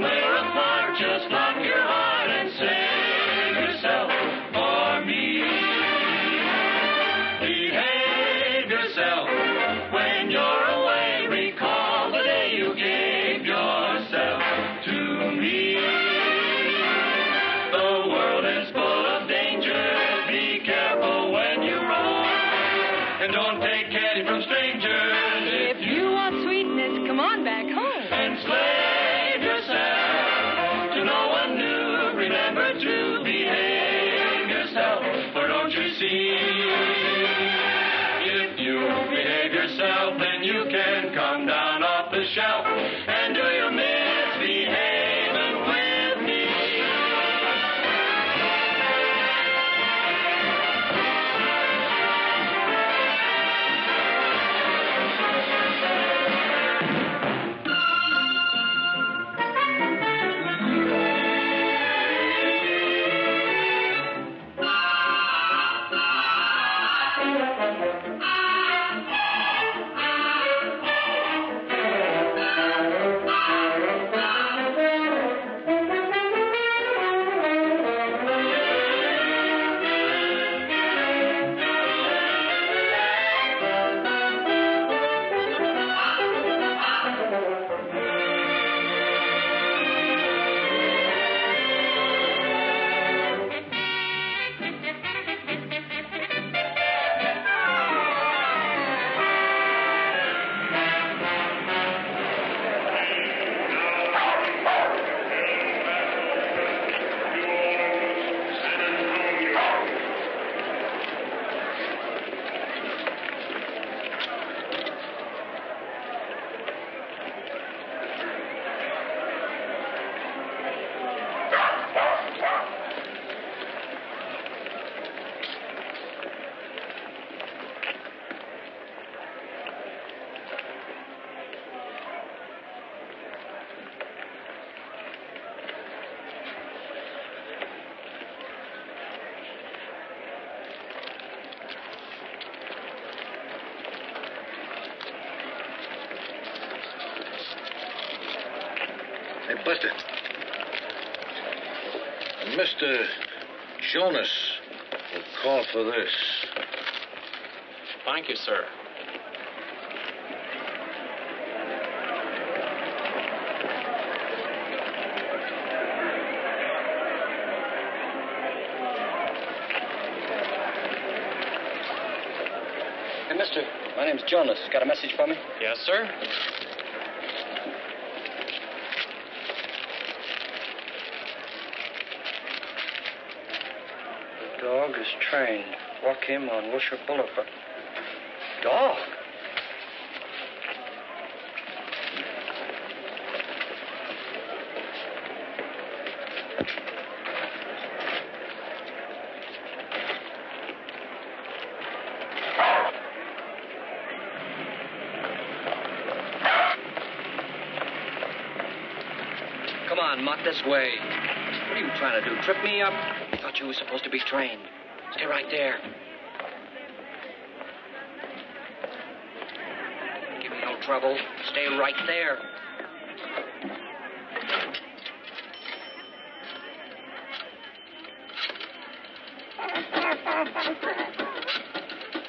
we're apart, just lock your heart and save yourself for me. Behave yourself when you're away. Recall the day you gave yourself to me. The world is full of danger. Be careful when you roam, and don't take candy from strangers. If you want sweetness, come on back home. Enslave yourself to no one new. Remember to behave yourself, for don't you see? If you behave yourself, then you can come down off the shelf and do your misbehaving with me. Hey, Buster. Mr. Jonas will call for this. Thank you, sir. Hey, mister, my name's Jonas. Got a message for me? Yes, sir. The dog is trained. Walk him on Wilshire Boulevard. Dog? Come on, Mutt, this way. What are you trying to do, trip me up? I thought you were supposed to be trained. Stay right there. Give me no trouble. Stay right there.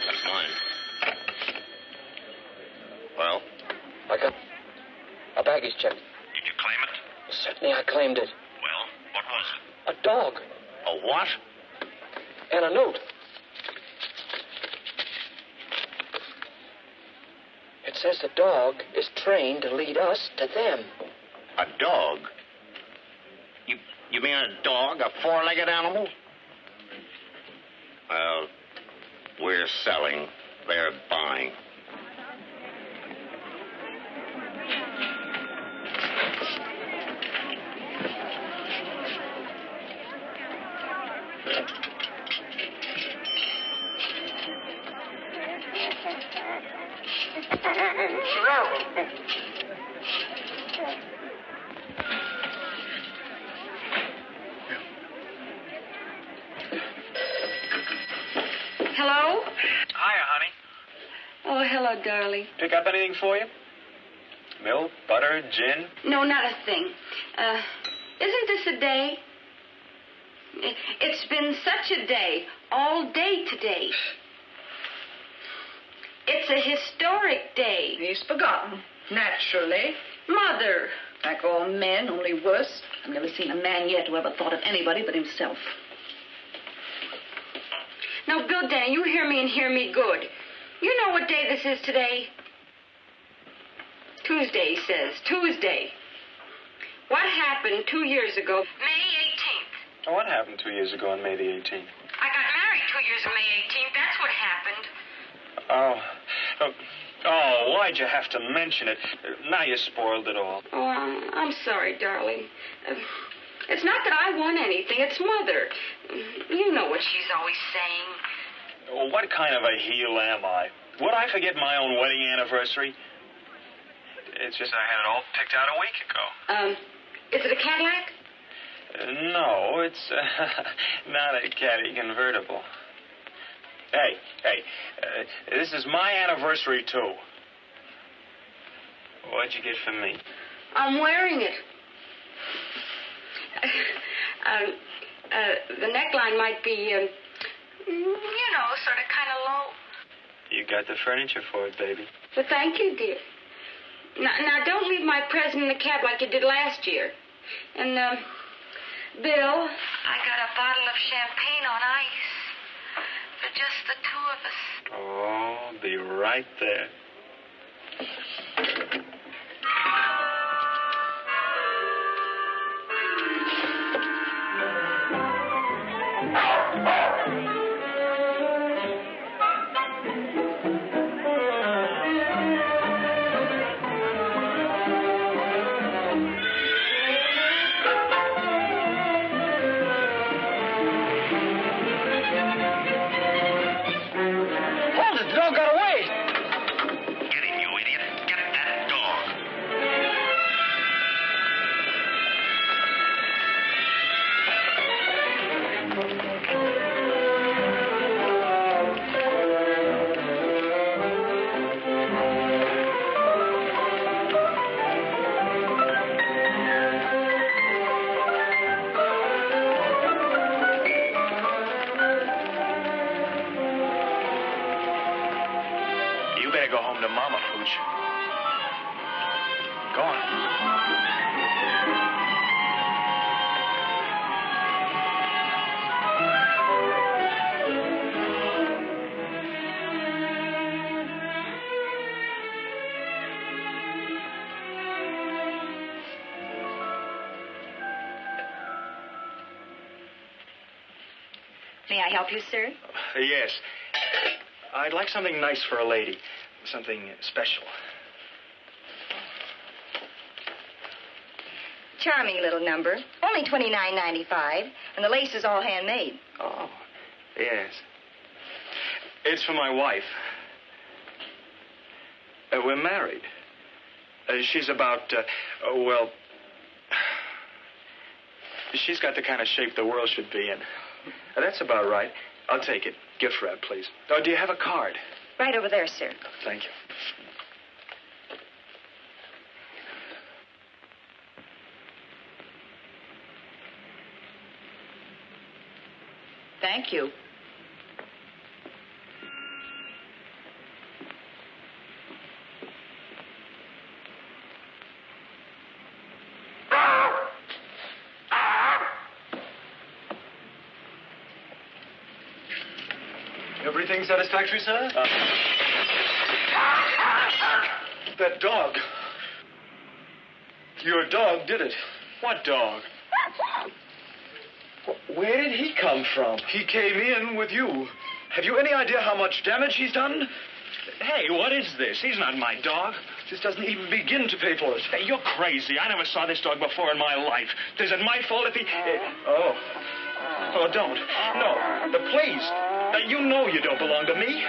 That's mine. Well? I got a baggage check. Did you claim it? Certainly I claimed it. Well, what was it? A dog. A what? And a note. It says the dog is trained to lead us to them. A dog? You mean a dog, a four-legged animal? Well, we're selling. They're buying. Oh, hello, darling. Pick up anything for you? Milk, butter, gin? No, not a thing. Isn't this a day? It's been such a day, all day today. It's a historic day. He's forgotten, naturally. Mother. Like all men, only worse. I've never seen a man yet who ever thought of anybody but himself. Now, Bill, Denny, you hear me and hear me good. You know what day this is today? Tuesday, he says. Tuesday. What happened 2 years ago? May 18th. Oh, what happened 2 years ago on May the 18th? I got married 2 years on May 18th. That's what happened. Oh, why'd you have to mention it? Now you spoiled it all. Oh, I'm sorry, darling. It's not that I want anything. It's Mother. You know what she's always saying. Well, what kind of a heel am I? Would I forget my own wedding anniversary? It's just I had it all picked out a week ago. Is it a Cadillac? No, it's not a caddy convertible. Hey, this is my anniversary, too. What'd you get for me? I'm wearing it. The neckline might be, sort of kind of low. You got the furniture for it, baby. But thank you, dear. Now, don't leave my present in the cab like you did last year. And, Bill, I got a bottle of champagne on ice for just the two of us. Oh, I'll be right there. May I help you, sir? Yes. I'd like something nice for a lady. Something special. Charming little number. Only $29.95, and the lace is all handmade. Oh, yes. It's for my wife. We're married. She's about, she's got the kind of shape the world should be in. That's about right. I'll take it. Gift wrap, please. Oh, do you have a card? Right over there, sir. Thank you. Thank you. Everything satisfactory, sir? That dog. Your dog did it. What dog? Where did he come from? He came in with you. Have you any idea how much damage he's done? Hey, what is this? He's not my dog. This doesn't even begin to pay for it. Hey, you're crazy. I never saw this dog before in my life. Is it my fault if he... Oh, don't. No, but please. You know you don't belong to me.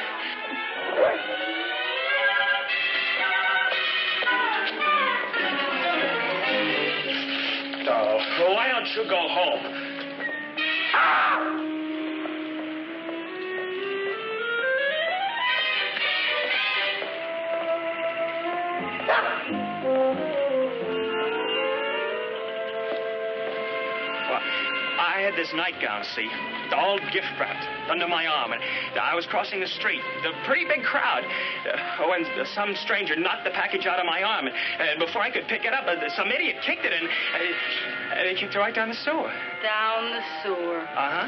Oh, why don't you go home? I had this nightgown, see, all gift-wrapped under my arm, and I was crossing the street, a pretty big crowd, when some stranger knocked the package out of my arm, and before I could pick it up, some idiot kicked it, and he kicked it right down the sewer. Down the sewer. Uh-huh.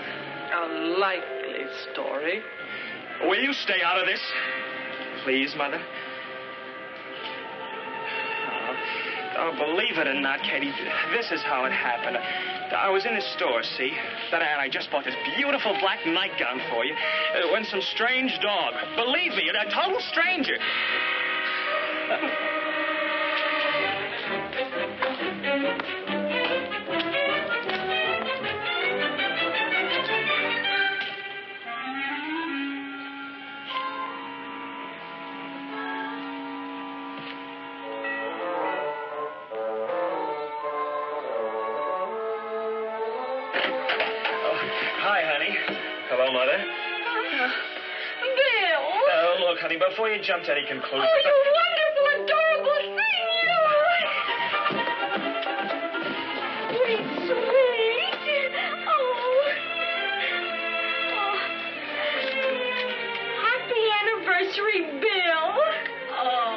A likely story. Will you stay out of this? Please, Mother? Oh, believe it or not, Katie, this is how it happened. I was in the store, see? Then I just bought this beautiful black nightgown for you when some strange dog, believe me, a total stranger. Hello, Mother. Bill! Look, honey, before you jump to any conclusions... Oh, you wonderful, adorable thing, you! Sweet. Oh. Happy anniversary, Bill. Oh.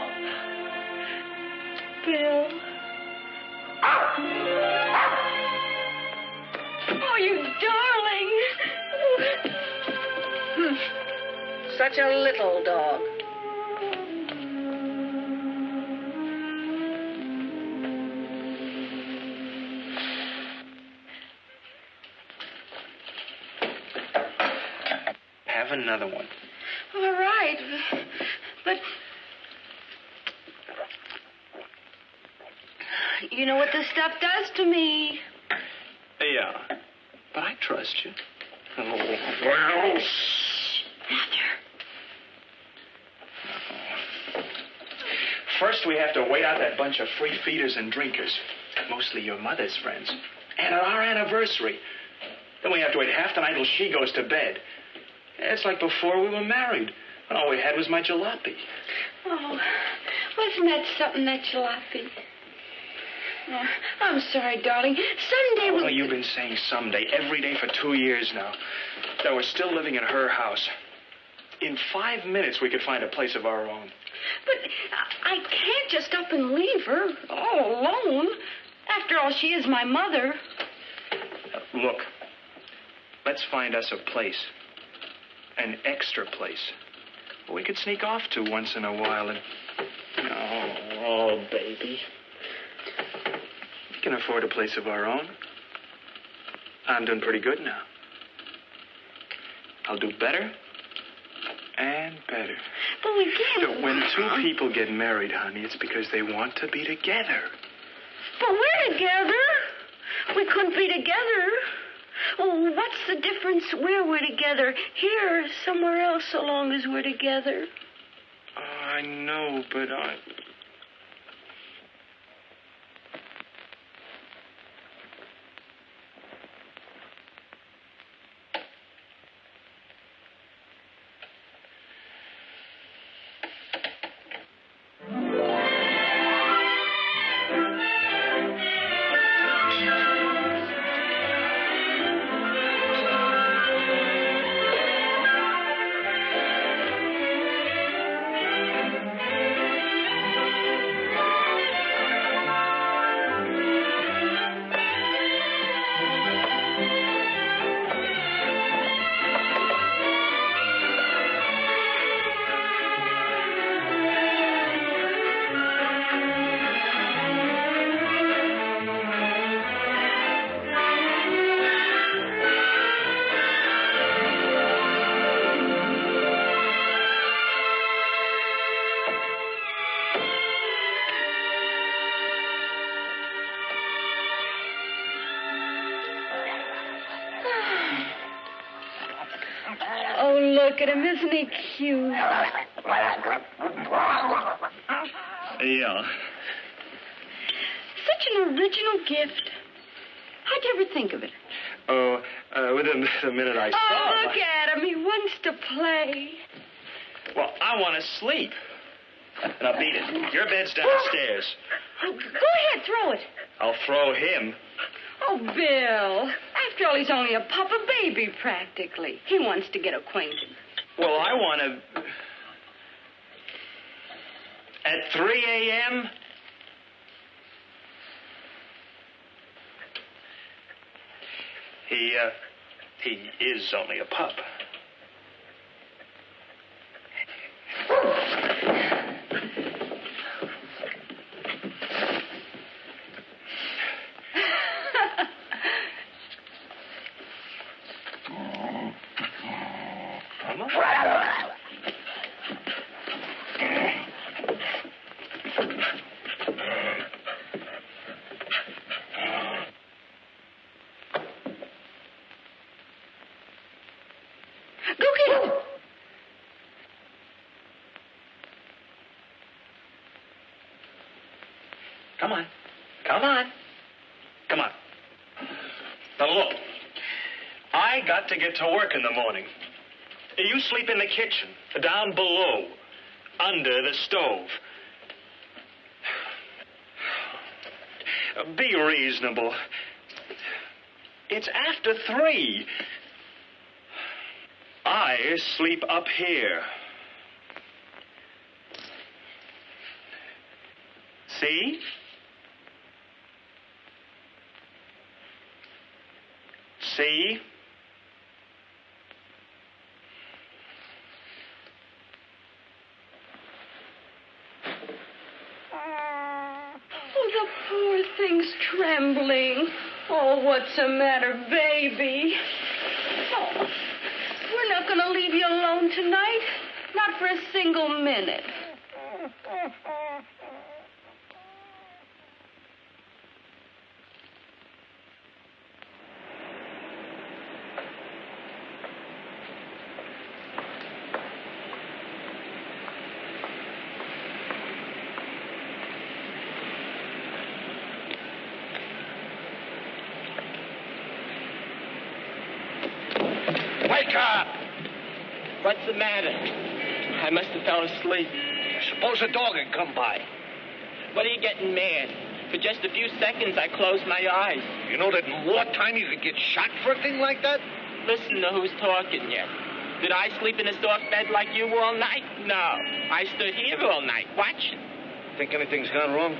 Bill. Oh, you darling. Such a little dog. Have another one. All right. But... you know what this stuff does to me. Yeah, but I trust you. Mother. First, we have to wait out that bunch of free feeders and drinkers, mostly your mother's friends. And on our anniversary, then we have to wait half the night till she goes to bed. It's like before we were married, when all we had was my jalopy. Oh, wasn't that something, that jalopy? Oh, I'm sorry, darling. Someday we'll... Oh, you've been saying someday every day for 2 years now. That we're still living in her house. In 5 minutes, we could find a place of our own. But I can't just up and leave her all alone. After all, she is my mother. Look, let's find us a place. An extra place. We could sneak off to once in a while and... Oh, baby. We can afford a place of our own. I'm doing pretty good now. I'll do better and better. But we can't... When two people get married, honey, it's because they want to be together. But we're together. We couldn't be together. Oh, what's the difference where we're together? Here or somewhere else, so long as we're together. I know, but I... Look at him, isn't he cute? Yeah. Such an original gift. How'd you ever think of it? Oh, the minute I saw Oh, it. look at him. He wants to play. Well, I want to sleep. Now, beat it. Your bed's downstairs. Oh, go ahead, throw it. I'll throw him. Oh, Bill. After all, he's only a pup, a baby, practically. He wants to get acquainted. Well, I want to... At 3 a.m.? He is only a pup. Come on. Come on. Come on. Now, look. I got to get to work in the morning. You sleep in the kitchen, down below, under the stove. Be reasonable. It's after 3. I sleep up here. See? See? Oh, the poor thing's trembling. Oh, what's the matter, baby? Oh, we're not going to leave you alone tonight. Not for a single minute. Wake up! What's the matter? I must have fell asleep. Suppose a dog had come by. What are you getting mad? For just a few seconds, I closed my eyes. You know that in wartime you could get shot for a thing like that? Listen to who's talking here. Did I sleep in a soft bed like you all night? No. I stood here all night, watching. Think anything's gone wrong?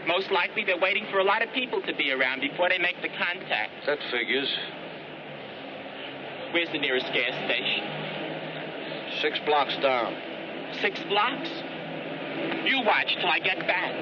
Most likely they're waiting for a lot of people to be around before they make the contact. That figures. Where's the nearest gas station? 6 blocks down. 6 blocks? You watch till I get back.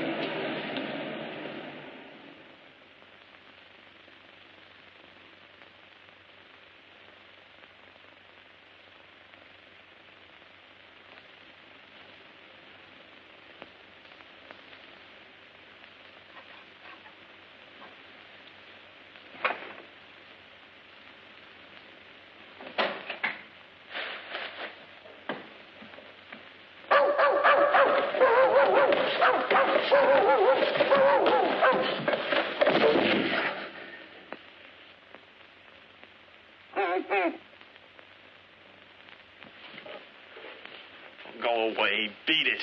Go away. Beat it.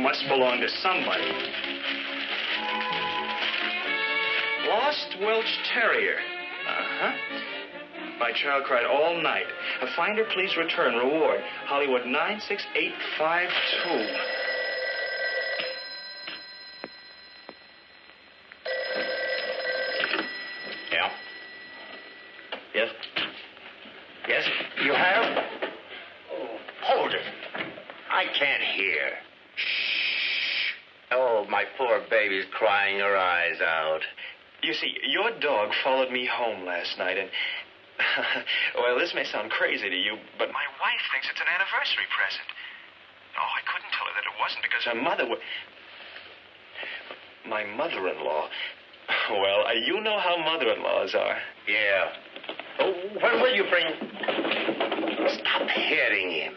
Must belong to somebody. Lost Welsh Terrier. Uh-huh. My child cried all night. A finder, please return. Reward. Hollywood 96852. Yeah? Yes? Yes? You have? Oh, hold it. I can't hear. Oh, my poor baby's crying her eyes out. You see, your dog followed me home last night, and... well, this may sound crazy to you, but my wife thinks it's an anniversary present. Oh, I couldn't tell her that it wasn't because her mother would... My mother-in-law. Well, you know how mother-in-laws are. Yeah. Oh, when will you bring... Stop hitting him.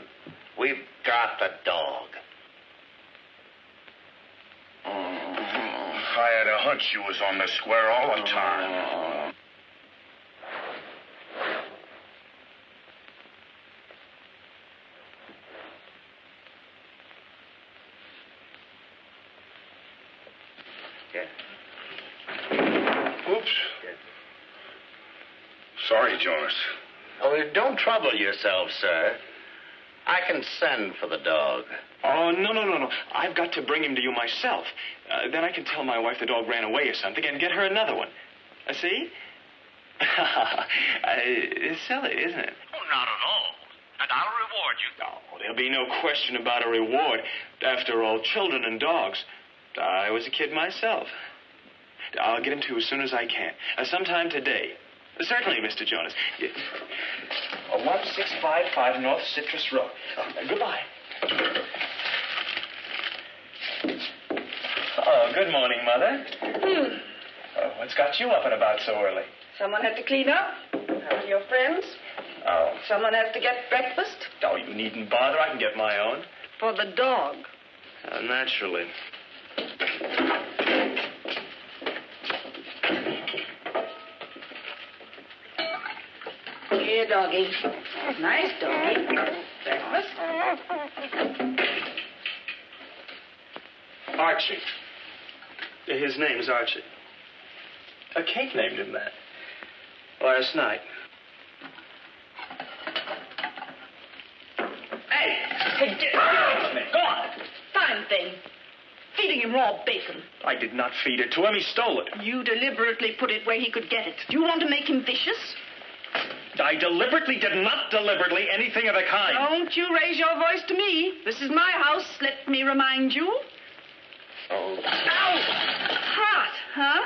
We've got the dog. I had a hunch you was on the square all the time. Oops. Sorry, Jonas. Oh, don't trouble yourself, sir. I can send for the dog. Oh, no. I've got to bring him to you myself. Then I can tell my wife the dog ran away or something and get her another one. See? It's silly, isn't it? Oh, not at all. And I'll reward you. Oh, there'll be no question about a reward. After all, children and dogs. I was a kid myself. I'll get him to you as soon as I can. Sometime today. Certainly, Mr. Jonas. 1655 North Citrus Road. Goodbye. Oh, good morning, Mother. What's got you up and about so early? Someone had to clean up. How are your friends? Oh. Someone has to get breakfast. Oh, you needn't bother. I can get my own. For the dog. Naturally. Here, doggy. Nice doggy. Breakfast. Archie. His name's Archie. Kate named him that. Last night. Hey, get off me. Go on. Fine thing. Feeding him raw bacon. I did not feed it to him. He stole it. You deliberately put it where he could get it. Do you want to make him vicious? I deliberately did not deliberately anything of the kind. Don't you raise your voice to me. This is my house, let me remind you. Oh. Ow! Hot, huh?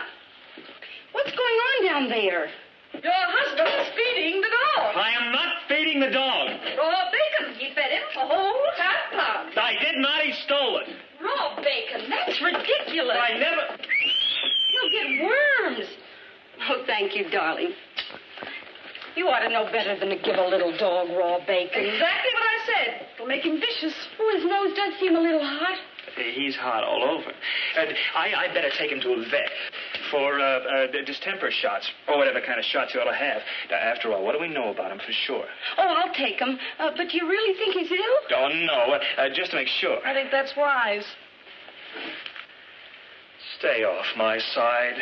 What's going on down there? Your husband's feeding the dog. I am not feeding the dog. Raw bacon. He fed him a whole half pound. I did not. He stole it. Raw bacon? That's ridiculous. I never... You'll get worms. Oh, thank you, darling. You ought to know better than to give a little dog raw bacon. Exactly what I said. It'll make him vicious. Oh, his nose does seem a little hot. He's hot all over. I better take him to a vet for distemper shots, or whatever kind of shots he ought to have. After all, what do we know about him for sure? Oh, I'll take him. But you really think he's ill? Oh, no, just to make sure. I think that's wise. Stay off my side.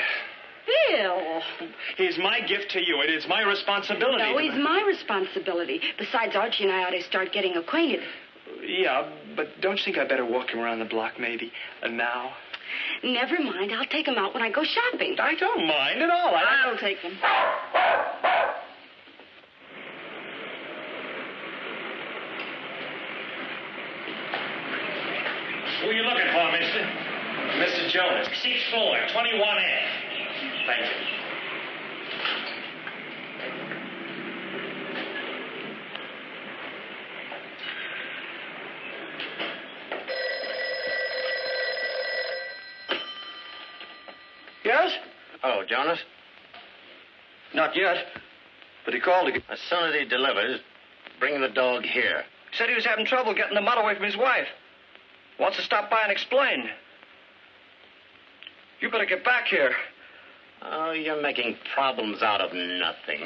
Bill. He's my gift to you. It is my responsibility. No, he's my responsibility. Besides, Archie and I ought to start getting acquainted. Yeah, but don't you think I better walk him around the block, maybe? Now? Never mind. I'll take him out when I go shopping. I don't mind at all. I'll take him. Who are you looking for, mister? Mr. Jonas. 6th floor, 21F. Thank you. Yes? Oh, Jonas? Not yet. But he called again. As soon as he delivers, bring the dog here. Said he was having trouble getting the mud away from his wife. Wants to stop by and explain. You better get back here. Oh, you're making problems out of nothing.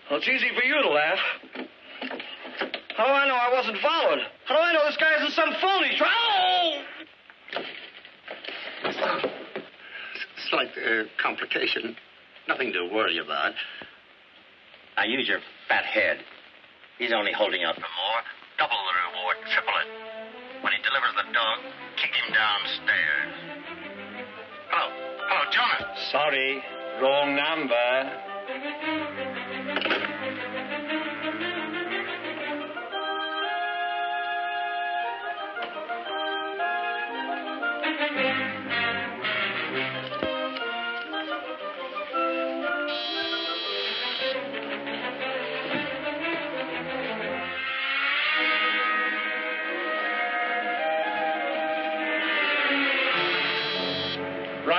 Well, it's easy for you to laugh. How do I know I wasn't followed? How do I know this guy isn't some phony? Slight complication. Nothing to worry about. Now, use your fat head. He's only holding out for more. Double the reward, triple it. When he delivers the dog, kick him downstairs. Hello, Jonas. Sorry, wrong number.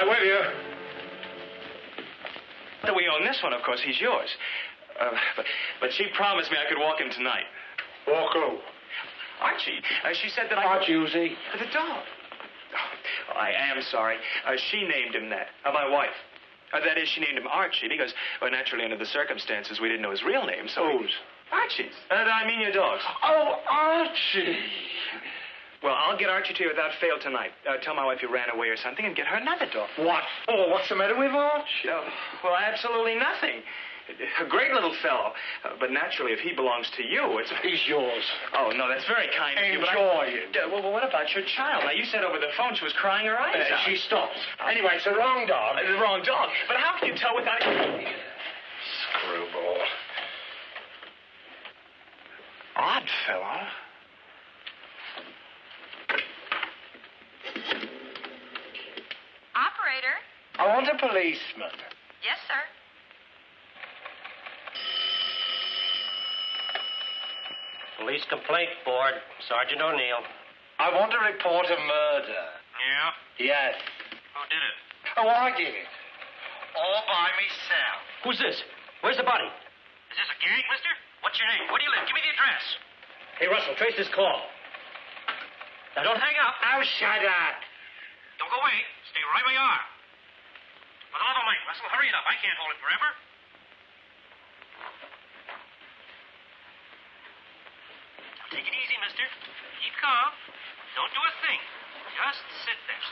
right with you. That we own this one, of course, he's yours. But she promised me I could walk him tonight. Walk who? Archie. She said that I... Archie, who's he? The dog. Oh, I am sorry. She named him that. My wife. That is, she named him Archie because, well, naturally, under the circumstances, we didn't know his real name, so... Whose? Archie's. I mean your dog's. Oh, Archie. Well, I'll get Archie to you without fail tonight. Tell my wife you ran away or something and get her another dog. What for? What's the matter with Archie? Well, absolutely nothing. A great little fellow. But naturally, if he belongs to you, it's... He's yours. Oh, no, that's very kind of you. Enjoy it. Well, what about your child? Now, you said over the phone she was crying her eyes out. She stopped. Anyway, it's the wrong dog. The wrong dog. But how can you tell without... Screwball. Odd fellow. Operator? I want a policeman. Yes, sir. Police Complaint Board, Sergeant O'Neill. I want to report a murder. Yeah? Yes. Who did it? Oh, I did it. All by myself. Who's this? Where's the body? Is this a gang, mister? What's your name? Where do you live? Give me the address. Hey, Russell, trace this call. Now, don't hang up. Oh, shut up. Don't go away. Stay right where you are. For the love of Mike, Russell, hurry it up. I can't hold it forever. Now, take it easy, mister. Keep calm. Don't do a thing. Just sit there.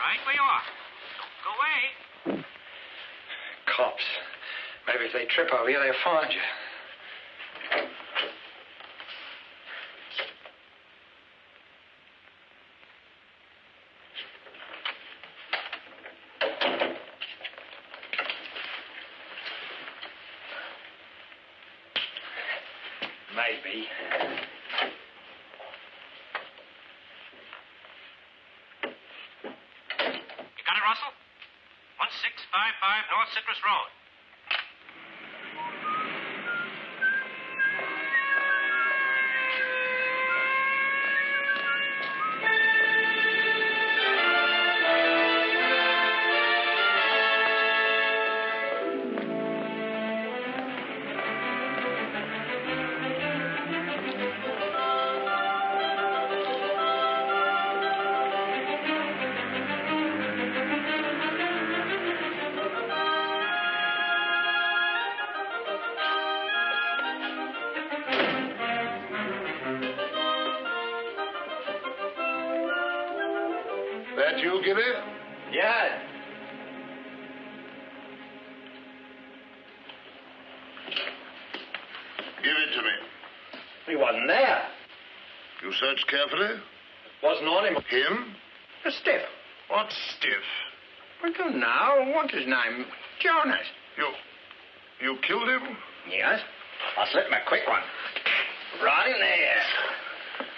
Right where you are. Don't go away. Cops. Maybe if they trip over you, they'll find you. Maybe. You got it, Russell? 1655 North Citrus Road. That you, Gillie? Yeah. Give it to me. He wasn't there. You searched carefully? Wasn't on him. Him? A stiff. What stiff? I don't know. What's his name? Jonas. You killed him? Yes. I slipped him a quick one. Right in there.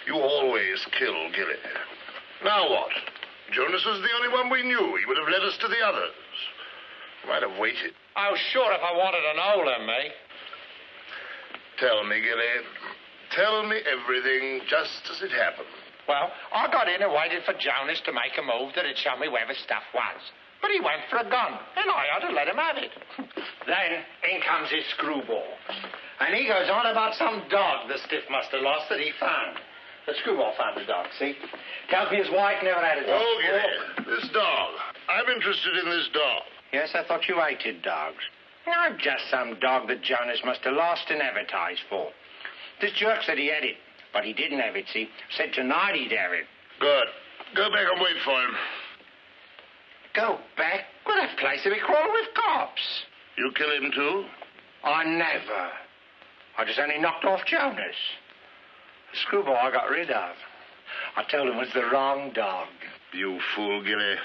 You always kill, Gillie. Now what? Jonas was the only one we knew. He would have led us to the others. Might have waited. Oh, sure, if I wanted to know them, eh? Tell me, Gillie. Tell me everything just as it happened. Well, I got in and waited for Jonas to make a move that'd show me where the stuff was. But he went for a gun, and I had to let him have it. Then in comes his screwball. And he goes on about some dog the stiff must have lost that he found. The screwball found the dog, see? Tells me his wife never had a dog. Oh, Gillie, this dog. I'm interested in this dog. Yes, I thought you hated dogs. No, just some dog that Jonas must have lost and advertised for. This jerk said he had it, but he didn't have it, see? Said tonight he'd have it. Good. Go back and wait for him. Go back? Well, that place will be crawling with cops. You kill him, too? I never. I just only knocked off Jonas. The screwball I got rid of. I told him it was the wrong dog. You fool, Gillie.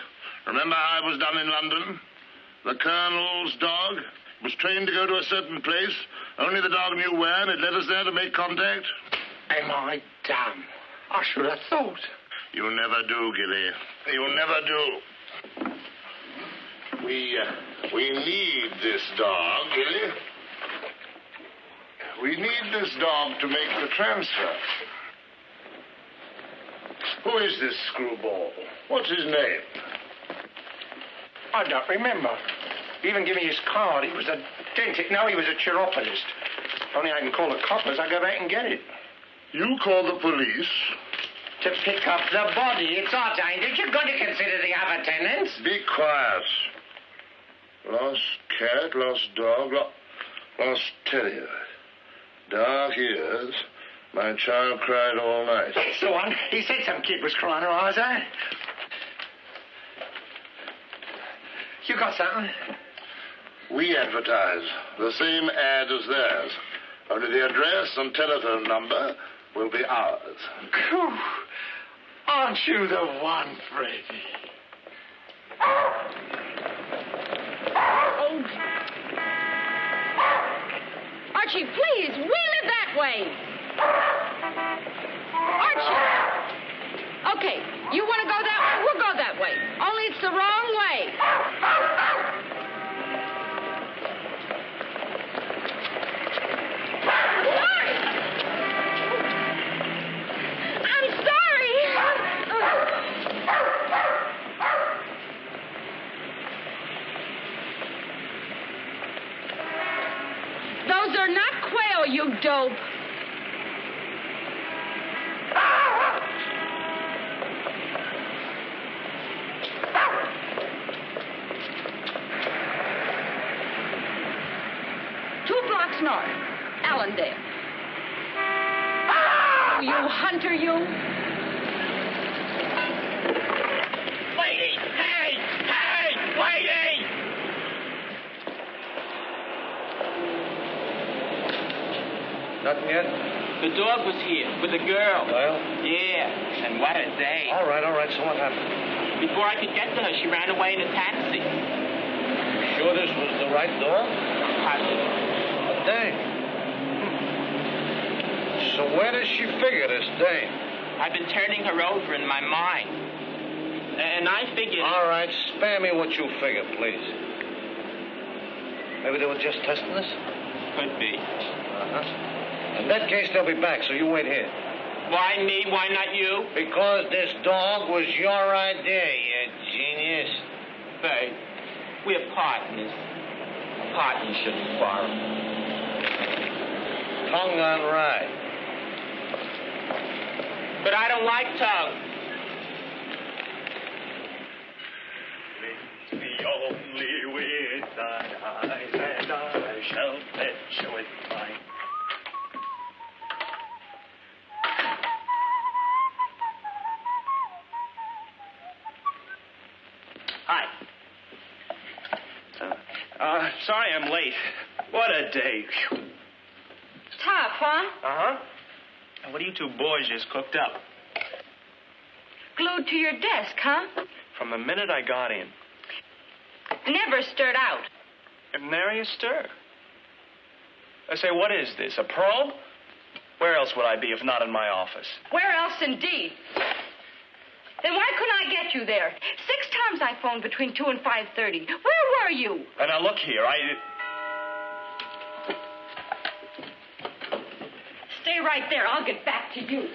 Remember how it was done in London? The Colonel's dog was trained to go to a certain place. Only the dog knew where, and it led us there to make contact. Am I dumb? I should have thought. You never do, Gillie. You never do. We need this dog, Gillie. We need this dog to make the transfer. Who is this screwball? What's his name? I don't remember. He even gave me his card. He was a dentist. No, he was a chiropodist. If only I can call the coppers, I'll go back and get it. You call the police? To pick up the body. It's our time. Did you go to consider the other tenants? Be quiet. Lost cat, lost dog, lost terrier. Dark ears. My child cried all night. That's the one. He said some kid was crying her eyes out. You got something? We advertise the same ad as theirs. Only the address and telephone number will be ours. Cool. Aren't you the one, Freddy? Oh. Archie, please, wheel it that way. Archie. Okay, you want to go that way? We'll go that way. Only it's the wrong way. I'm sorry. Those are not quail, you dope. North, Allendale. Oh, you hunter, you. Lady! Hey! Hey! Lady! Nothing yet? The dog was here with a girl. Well? Yeah, and what a day. All right. So what happened? Before I could get to her, she ran away in a taxi. You sure this was the right dog? Positive. Dame. So where does she figure this dame? I've been turning her over in my mind. And I figured... All right, spare me what you figure, please. Maybe they were just testing this? Could be. Uh-huh. In that case, they'll be back, so you wait here. Why me? Why not you? Because this dog was your idea, you genius. Babe, we're partners. Partners shouldn't quarrel. Tongue on right. But I don't like tongue. It's the only with thine eyes, and I shall fetch you with mine. Hi. Sorry I'm late. What a day. Tough, huh? Uh-huh. What are you two boys just cooked up? Glued to your desk, huh? From the minute I got in. Never stirred out. And nary a stir. I say, what is this, a probe? Where else would I be if not in my office? Where else, indeed? Then why couldn't I get you there? 6 times I phoned between 2 and 5:30. Where were you? And now look here, Stay right there. I'll get back to you.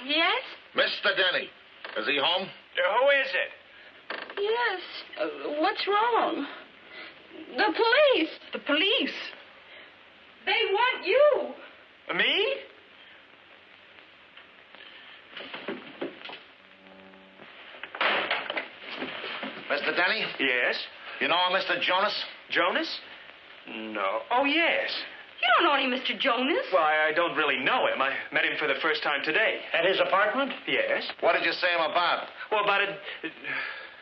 Yes? Mr. Denny, is he home? Who is it? Yes. What's wrong? The police. The police? They want you. Me? Mr. Denny? Yes. You know Mr. Jonas? Jonas? No. Oh, yes. You don't know any Mr. Jonas. Well, I don't really know him. I met him for the first time today. At his apartment? Yes. What did you say him about? Well, about it...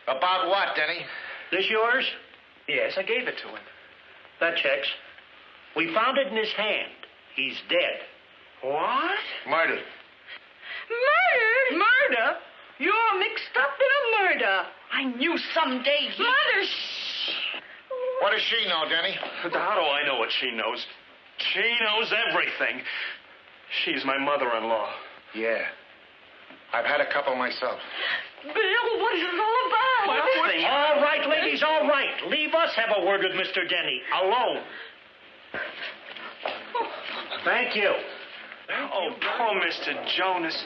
About what, Denny? This yours? Yes, I gave it to him. That checks. We found it in his hand. He's dead. What? Murdered. Murdered? Murder? You're mixed up in a murder. I knew someday he... Mother, shh. What does she know, Denny? How do I know what she knows? She knows everything. She's my mother-in-law. Yeah. I've had a couple myself. Bill, what is it all about? All right, ladies, all right. Leave us have a word with Mr. Denny. Alone. Thank you. Oh, poor Mr. Jonas.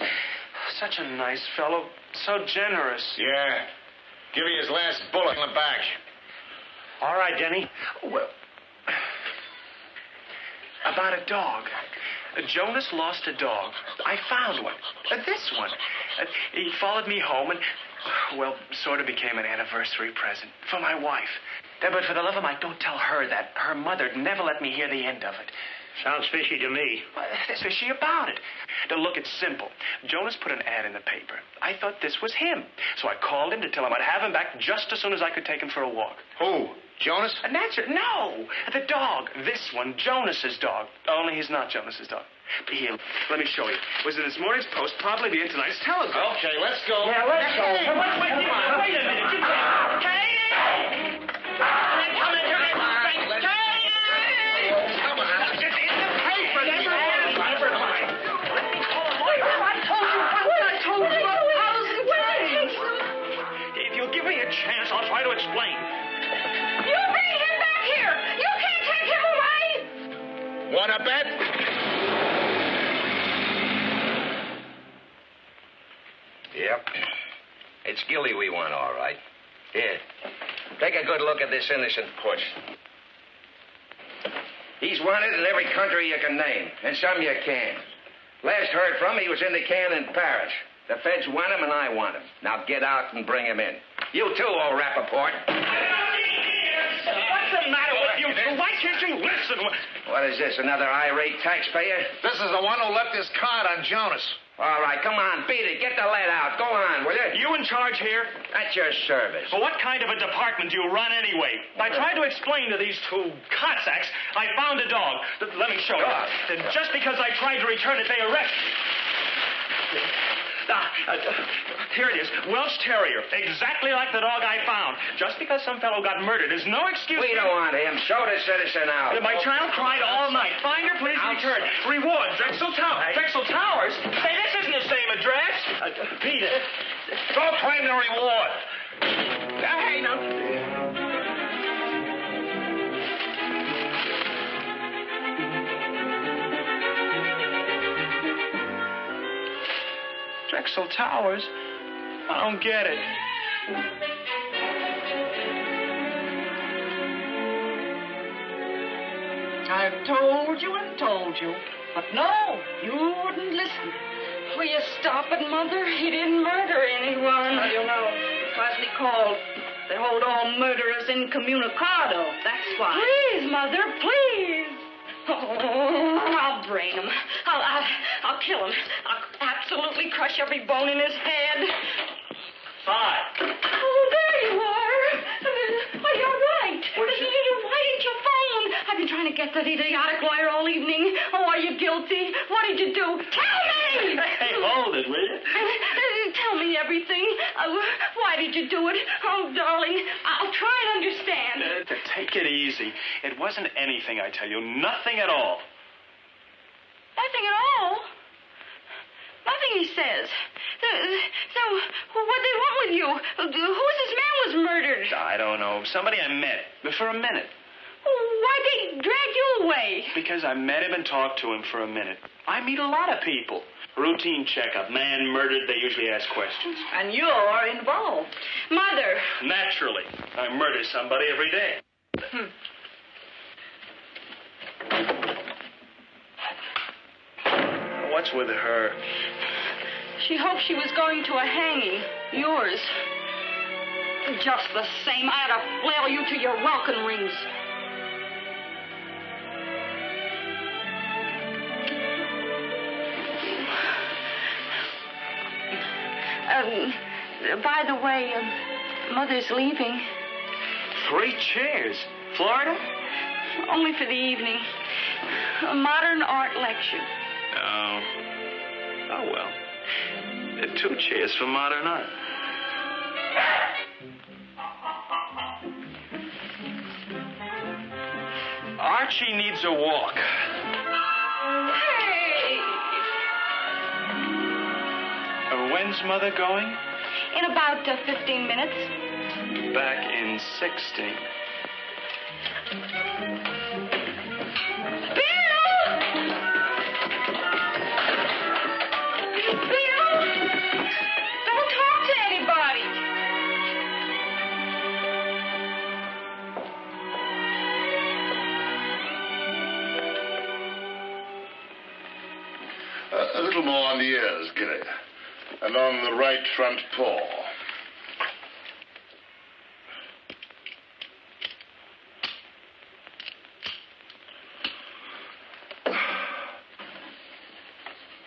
Such a nice fellow. So generous. Yeah. Give me his last bullet in the back. All right, Denny. Well, about a dog. Jonas lost a dog. I found one. This one. He followed me home and, well, sort of became an anniversary present for my wife. But for the love of Mike, don't tell her that. Her mother'd never let me hear the end of it. Sounds fishy to me. What's fishy about it? Now, look, it's simple. Jonas put an ad in the paper. I thought this was him. So I called him to tell him I'd have him back just as soon as I could take him for a walk. Who? Jonas? And that's it. No! The dog. This one, Jonas's dog. Only he's not Jonas's dog. Here, let me show you. Was in this morning's Post, probably be in tonight's Telegram. Okay, let's go. Yeah, let's go. Hey, Wait a minute. Wait a minute. You can't. Katie! Come in here. Katie! Come on. It's in the paper. Never mind. Let me call a lawyer. I told you. What I told you. How's the way? If you'll give me a chance, I'll try to explain. You bring him back here. You can't take him away. Want to bet? Yep. It's Gillie we want, all right. Here. Take a good look at this innocent puss. He's wanted in every country you can name, and some you can't. Last heard from, he was in the can in Paris. The feds want him, and I want him. Now get out and bring him in. You too, old Rappaport. What's the matter with you two? Why can't you listen? What is this, another irate taxpayer? This is the one who left his card on Jonas. All right, come on, beat it. Get the lead out. Go on, will you? You in charge here? At your service. Well, what kind of a department do you run anyway? I tried to explain to these two Cossacks I found a dog. Let me show you. And just because I tried to return it, they arrested me. Here it is. Welsh Terrier. Exactly like the dog I found. Just because some fellow got murdered is no excuse. We don't want him. Show the citizen out. My child cried all night. Finder, please return. Reward, Drexel Towers. Drexel Towers? Say, this isn't the same address. Peter. Go claim the reward. Hey, now. Drexel Towers? I don't get it. I've told you and told you. But no, you wouldn't listen. Will you stop it, Mother? He didn't murder anyone. How do you know? Classically called. They hold all murderers incommunicado. That's why. Please, Mother, please. Oh, I'll brain him. I'll kill him. I'll absolutely crush every bone in his head. 5. Oh, there you are. Oh, you're right. Why didn't you phone? I've been trying to get that idiotic lawyer all evening. Oh, are you guilty? What did you do? Tell me! Hey, hold it, will you? Tell me everything. Why did you do it? Oh, darling, I'll try and understand. Take it easy. It wasn't anything, I tell you. Nothing at all. Nothing at all? Nothing, he says. So, what they want with you? Who was this man was murdered? I don't know. Somebody I met. For a minute. Why'd they drag you away? Because I met him and talked to him for a minute. I meet a lot of people. Routine checkup. Man murdered, they usually ask questions. And you're involved. Mother. Naturally. I murder somebody every day. What's with her? She hoped she was going to a hanging. Yours. Just the same, I ought to flail you to your welcome rings. By the way, Mother's leaving. 3 chairs. Florida? Only for the evening. A modern art lecture. Oh. Oh, well. 2 chairs for modern art. Archie needs a walk. Hey! When's Mother going? In about 15 minutes. Back in 60. Bill! A little more on the ears, Gillie. And on the right front paw.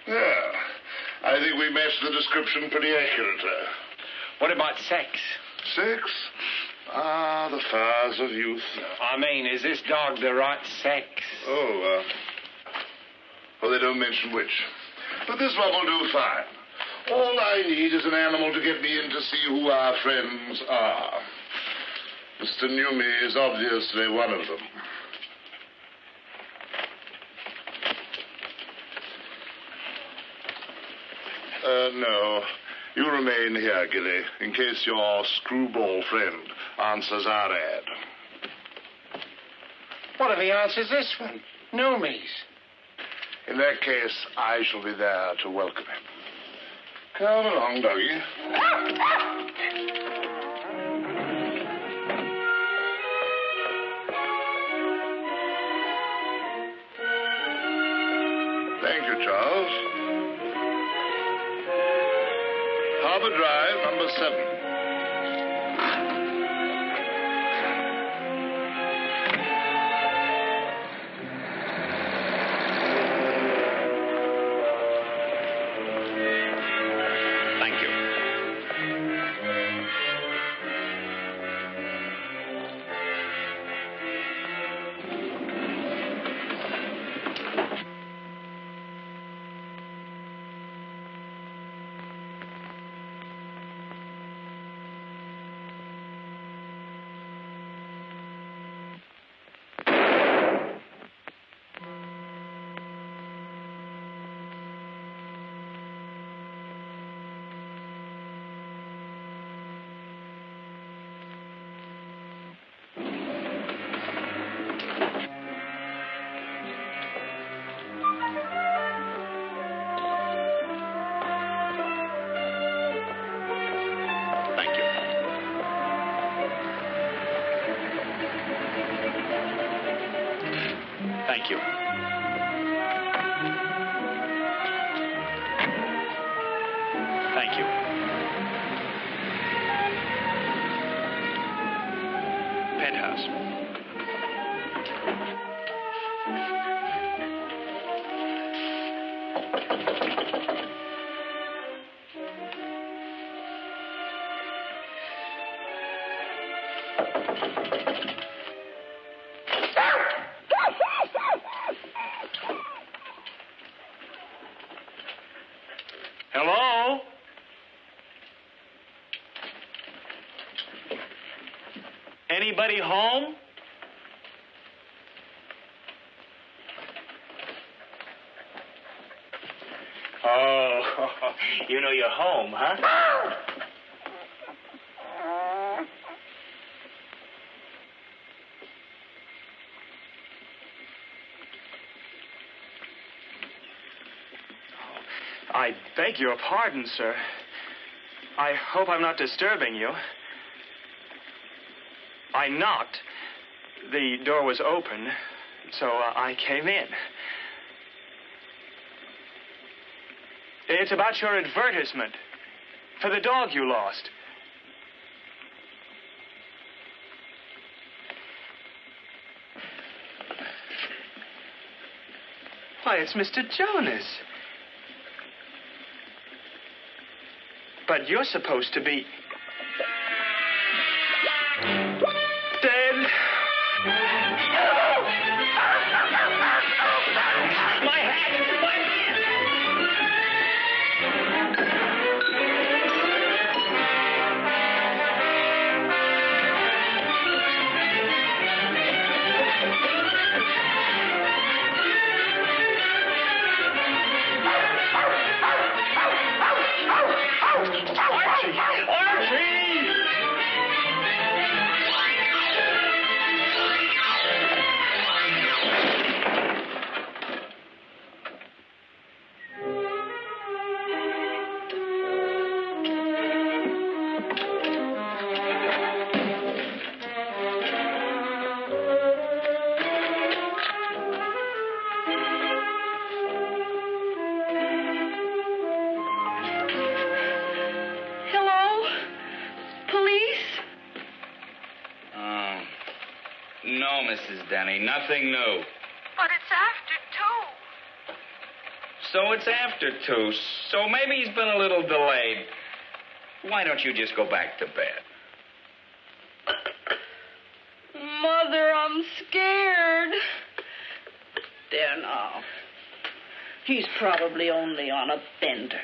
Yeah. I think we matched the description pretty accurately. What about sex? Sex? Ah, the fires of youth. I mean, is this dog the right sex? Oh, well, they don't mention which. But this one will do fine. All I need is an animal to get me in to see who our friends are. Mr. Newmy is obviously one of them. No. You remain here, Gillie, in case your screwball friend answers our ad. What if he answers this one? Newmy's. In that case, I shall be there to welcome him. Come along, doggy. Thank you, Charles. Harbor Drive, number 7. Thank you. Thank you. Penthouse. Hello? Anybody home? Oh, you know you're home, huh? I beg your pardon, sir. I hope I'm not disturbing you. I knocked. The door was open, so I came in. It's about your advertisement for the dog you lost. Why, it's Mr. Jonas. But you're supposed to be dead. My hat! My hat! Archie! Archie! No, Mrs. Denny, nothing new. But it's after 2. So it's after 2, so maybe he's been a little delayed. Why don't you just go back to bed? Mother, I'm scared. There now. He's probably only on a bender.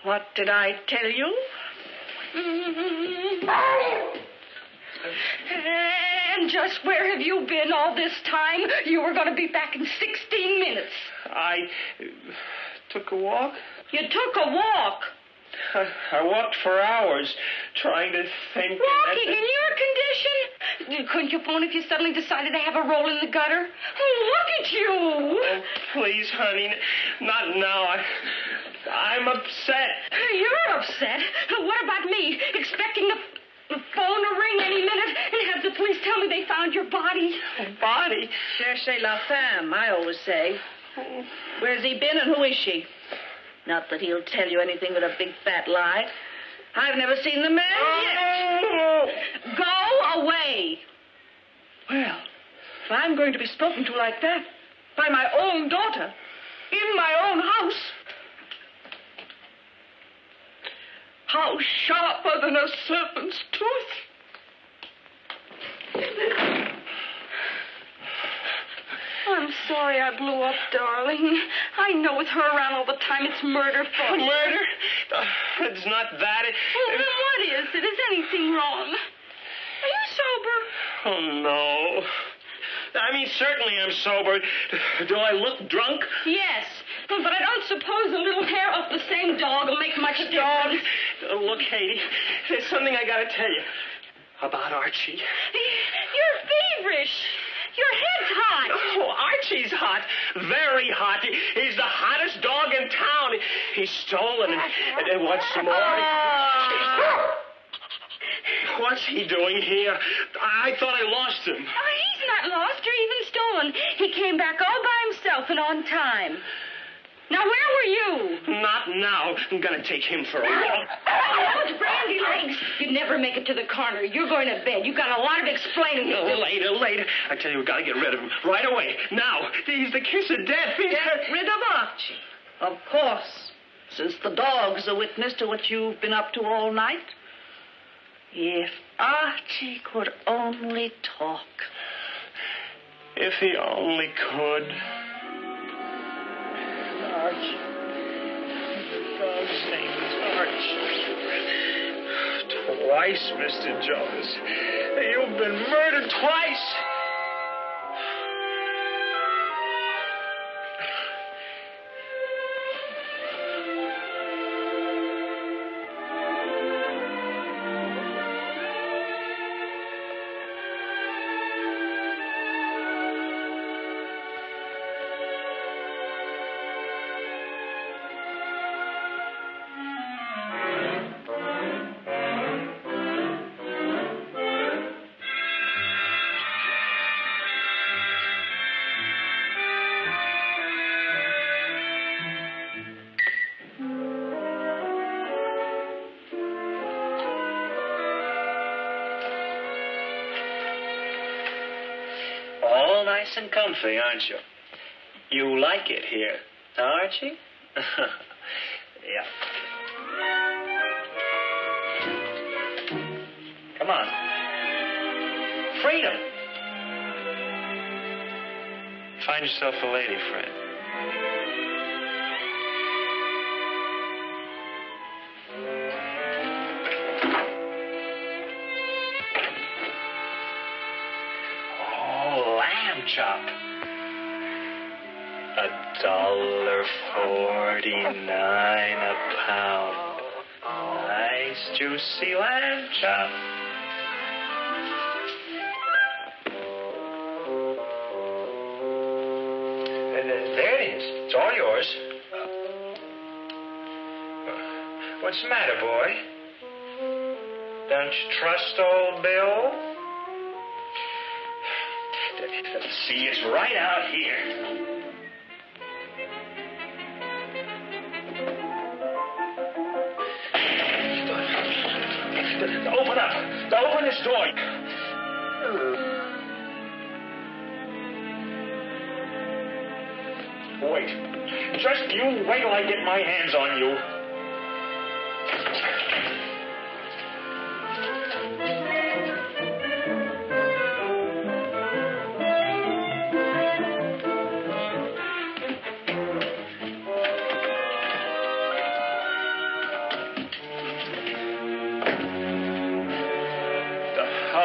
What did I tell you? And just where have you been all this time? You were going to be back in 16 minutes. I took a walk. You took a walk? I walked for hours, trying to think... Walking in your condition? Couldn't you phone if you suddenly decided to have a roll in the gutter? Oh, look at you! Oh, please, honey, not now. I'm upset. You're upset? What about me? Expecting the phone to ring any minute and have the police tell me they found your body? Body? Cherchez la femme, I always say. Where's he been and who is she? Not that he'll tell you anything but a big fat lie. I've never seen the man yet. Go away. Well, if I'm going to be spoken to like that by my own daughter in my own house, how sharper than a serpent's tooth. I'm sorry I blew up, darling. I know with her around all the time, it's murder for you. Murder? It's not that. Well, then what is it? Is anything wrong? Are you sober? Oh, no. I mean, certainly I'm sober. Do I look drunk? Yes, but I don't suppose a little hair off the same dog will make much difference. Look, Katie, there's something I gotta tell you about Archie. You're feverish. Your head's hot. Oh, Archie's hot. Very hot. He's the hottest dog in town. He's stolen and what's more... What's he doing here? I thought I lost him. Oh, he's not lost or even stolen. He came back all by himself and on time. Now, where were you? Not now. I'm going to take him for a walk. Oh, those brandy legs. You'd never make it to the corner. You're going to bed. You've got a lot of explaining to do. Later. I tell you, we've got to get rid of him right away. Now. He's the kiss of death. Get rid of Archie. Of course. Since the dog's a witness to what you've been up to all night. If Archie could only talk. If he only could. Archie. The dog's name is Archie. Twice, Mr. Jonas. You've been murdered twice. Nice and comfy, aren't you? You like it here, Archie? Yeah. Come on. Freedom. Find yourself a lady, Fred. Chop. $1.49 a pound. Nice juicy lamb chop. There it is. It's all yours. What's the matter, boy? Don't you trust old Bill? See, it's right out here. Open up. Open this door. Wait. Just you wait till I get my hands on you.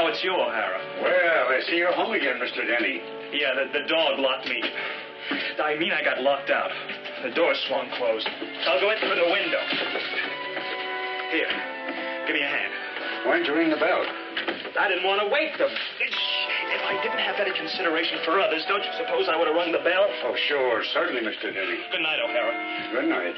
It's you, O'Hara. Well, I see you're home again, Mr. Denny. Yeah, the dog locked me. I mean, I got locked out. The door swung closed. I'll go in through the window. Here, give me a hand. Why didn't you ring the bell? I didn't want to wake them. If I didn't have any consideration for others, don't you suppose I would have rung the bell? Oh, sure. Certainly, Mr. Denny. Good night, O'Hara. Good night.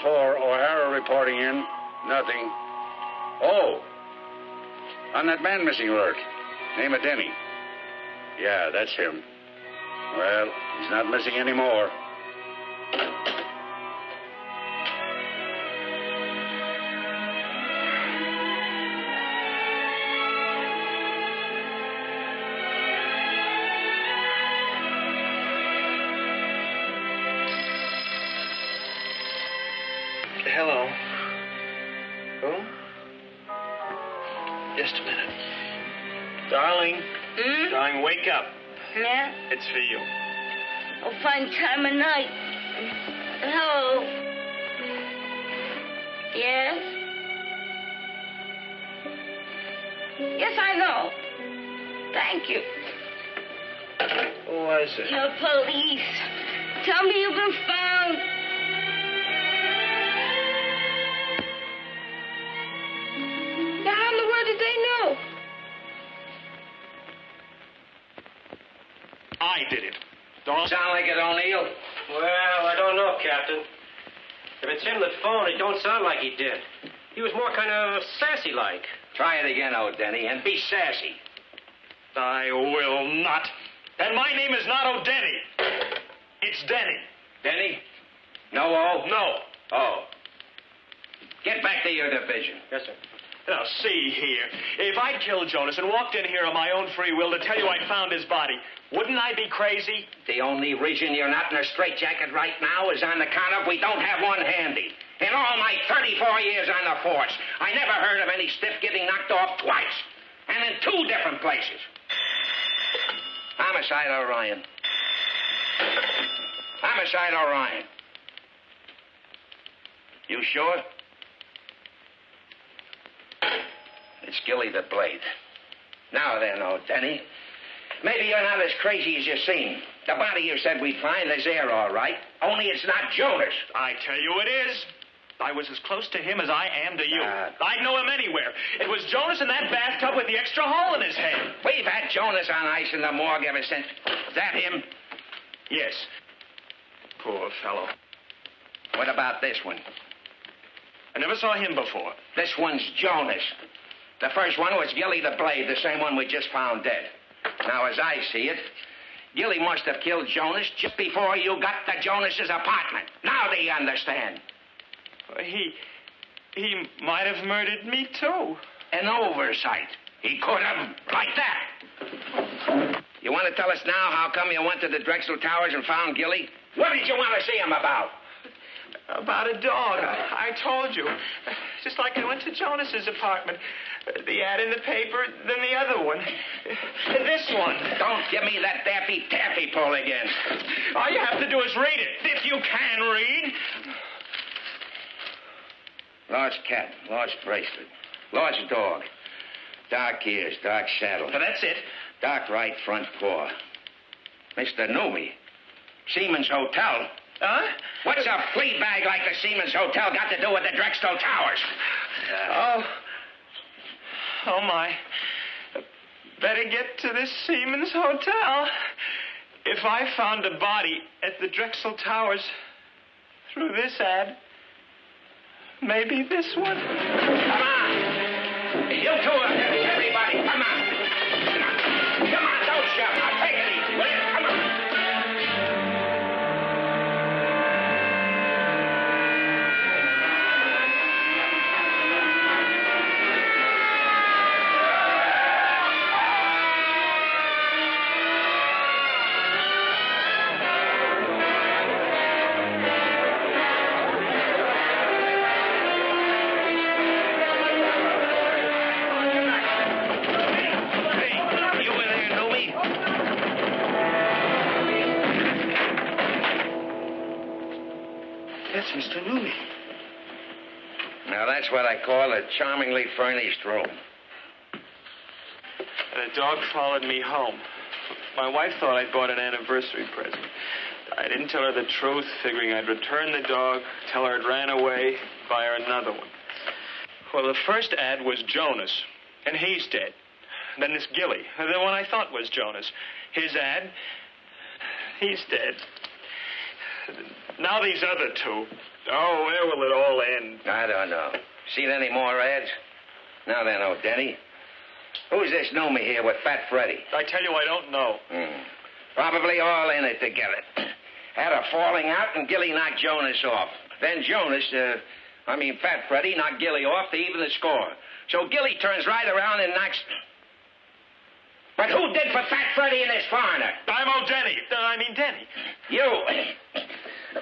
O'Hara reporting in. Nothing. Oh. On that man missing alert. Name of Denny. Yeah, that's him. Well, he's not missing anymore. Hello. Who? Just a minute. Darling. Darling, wake up. Yeah? It's for you. Oh, fine time of night. Hello. Yes? Yes, I know. Thank you. Who was it? Your police. Tell me you've been found. How in the world did they know? I did it. Don't sound like it, O'Neill. Well, I don't know, Captain. If it's him that phoned, it don't sound like he did. He was more kind of sassy-like. Try it again, O'Denny, and be sassy. I will not. And my name is not O'Denny. It's Denny. Denny? No O? No. Oh. Get back to your division. Yes, sir. Now, see here. If I'd killed Jonas and walked in here of my own free will to tell you I'd found his body, wouldn't I be crazy? The only reason you're not in a straitjacket right now is on the count of we don't have one handy. In all my 34 years on the force, I never heard of any stiff getting knocked off twice. And in 2 different places. Homicide Orion. Homicide Orion. You sure? It's Gillie the Blade. Now then, Denny. Maybe you're not as crazy as you seem. The body you said we'd find is there, all right. Only it's not Jonas. I tell you it is. I was as close to him as I am to you. I'd know him anywhere. It was Jonas in that bathtub with the extra hole in his head. We've had Jonas on ice in the morgue ever since. Is that him? Yes. Poor fellow. What about this one? I never saw him before. This one's Jonas. The first one was Gillie the Blade, the same one we just found dead. Now, as I see it, Gillie must have killed Jonas just before you got to Jonas's apartment. Now do you understand? He might have murdered me, too. An oversight. He could have, like that. You want to tell us now how come you went to the Drexel Towers and found Gillie? What did you want to see him about? About a dog. I told you. Just like I went to Jonas's apartment. The ad in the paper, then the other one. This one. Don't give me that daffy-taffy pull again. All you have to do is read it, if you can read. Lost cat, lost bracelet, lost dog. Dark ears, dark saddle. Now, that's it. Dark right front paw. Mr. Newby. Seaman's Hotel. Huh? What's a flea bag like the Seaman's Hotel got to do with the Drexel Towers? Oh, my. Better get to this Seaman's Hotel. If I found a body at the Drexel Towers through this ad, maybe this one. Come on. You two, everybody, come on. That's Mr. Newman. Now, that's what I call a charmingly furnished room. The dog followed me home. My wife thought I'd bought an anniversary present. I didn't tell her the truth, figuring I'd return the dog, tell her it ran away, buy her another one. Well, the first ad was Jonas, and he's dead. Then this Gillie, the one I thought was Jonas. His ad, he's dead. Now these other two. Oh, where will it all end? I don't know. Seen any more ads? Now then, oh, Denny. Who's this Noomy here with Fat Freddy? I tell you, I don't know. Probably all in it together. Had a falling out, and Gillie knocked Jonas off. Then Fat Freddy knocked Gillie off to even the score. So Gillie turns right around and knocks... But who did for Fat Freddy and this foreigner? I'm Denny. Denny. You.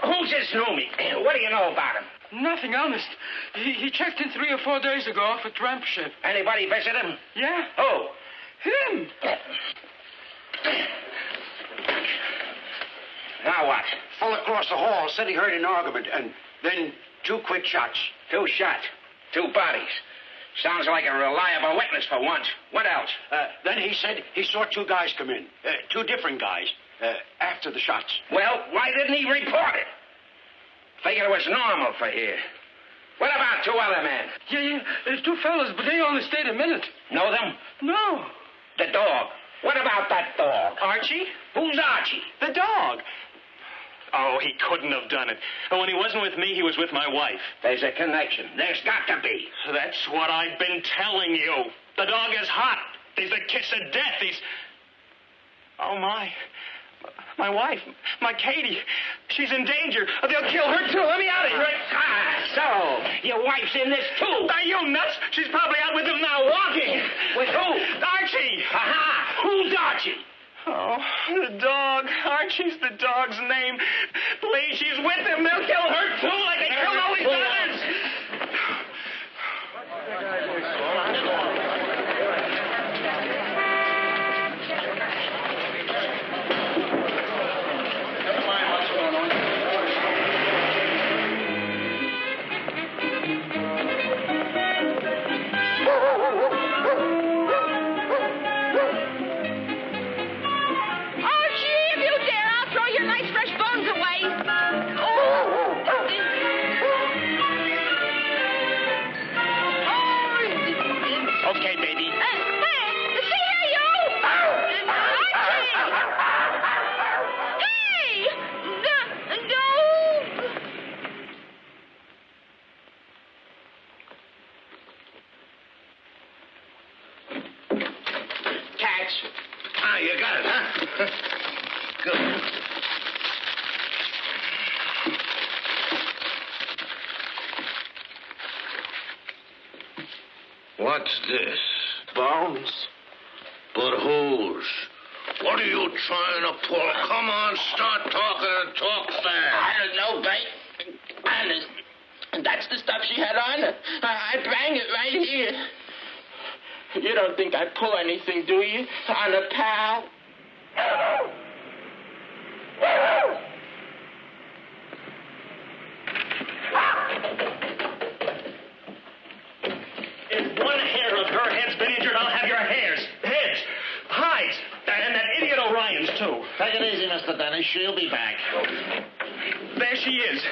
Who's this Noomy? What do you know about him? Nothing, honest. He checked in 3 or 4 days ago off a tramp ship. Anybody visit him? Yeah. Who? Him. Now what? Fell across the hall, said he heard an argument, and then 2 quick shots. 2 shots. 2 bodies. Sounds like a reliable witness for once. What else? Then he said he saw 2 guys come in. 2 different guys. After the shots. Well, why didn't he report it? Figured it was normal for here. What about 2 other men? Yeah. There's 2 fellas, but they only stayed a minute. Know them? No. The dog. What about that dog? Archie? Who's Archie? The dog. Oh, he couldn't have done it. And when he wasn't with me, he was with my wife. There's a connection. There's got to be. That's what I've been telling you. The dog is hot. He's the kiss of death. He's... Oh, my wife, my Katie, she's in danger. They'll kill her, too. Let me out of here. So, your wife's in this, too. Are you nuts? She's probably out with him now, walking. With who? Archie. Aha! Who's Archie? Oh, the dog. Archie's the dog's name. Please, she's with him. They'll kill her, too, like they killed all these others. Okay, baby. Ah, you got it, huh? Good. What's this? Bones. But whose? What are you trying to pull? Come on, start talking and talk fast. I don't know, Bate. Honest. That's the stuff she had on her. I bang it right here. You don't think I pull anything, do you? On a pal? If one hair of her head's been injured, I'll have your heads, hides, and that idiot Orion's, too. Take it easy, Mr. Denny. She'll be back. There she is.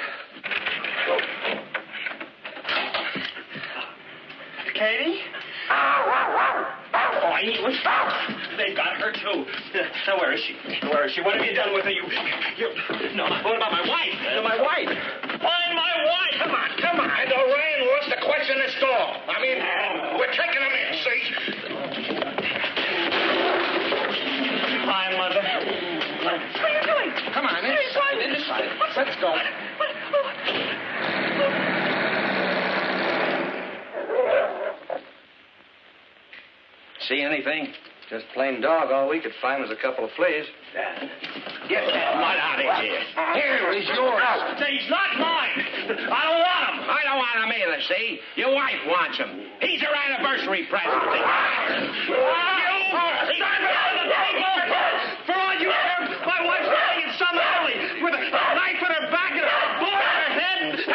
Katie? Oh, I knew it. They've got her, too. Now, where is she? Where is she? What have you done with her? No, what about my wife? My wife. Find my wife. Come on. And Orion wants to question this dog. I mean, we're taking him in, see? Hi, Mother. What are you doing? Come on, inside. Let's go. See anything? Just plain dog. All we could find was a couple of fleas. Get that mud out of here. Here is yours. He's not mine. I don't want him. I don't want him either, see? Your wife wants him. He's her anniversary present. For all you care, my wife's lying in some alley with a knife in her back and a bullet in her head.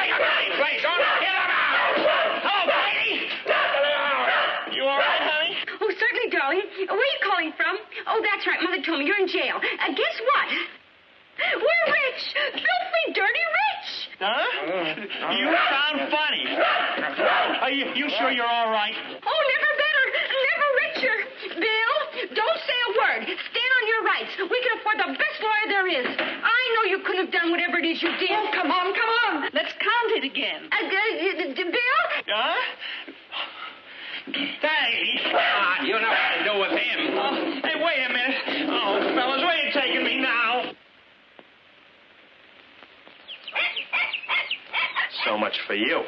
in jail. Guess what? We're rich. Filthy, dirty rich. Huh? You sound funny. Are you sure you're all right? Oh, never better. Never richer. Bill, don't say a word. Stand on your rights. We can afford the best lawyer there is. I know you couldn't have done whatever it is you did. Oh, come on, come on. Let's count it again. Bill? Huh? Hey, You know what to do with him. hey, wait a minute. Oh, fellas, where are you taking me now? So much for you.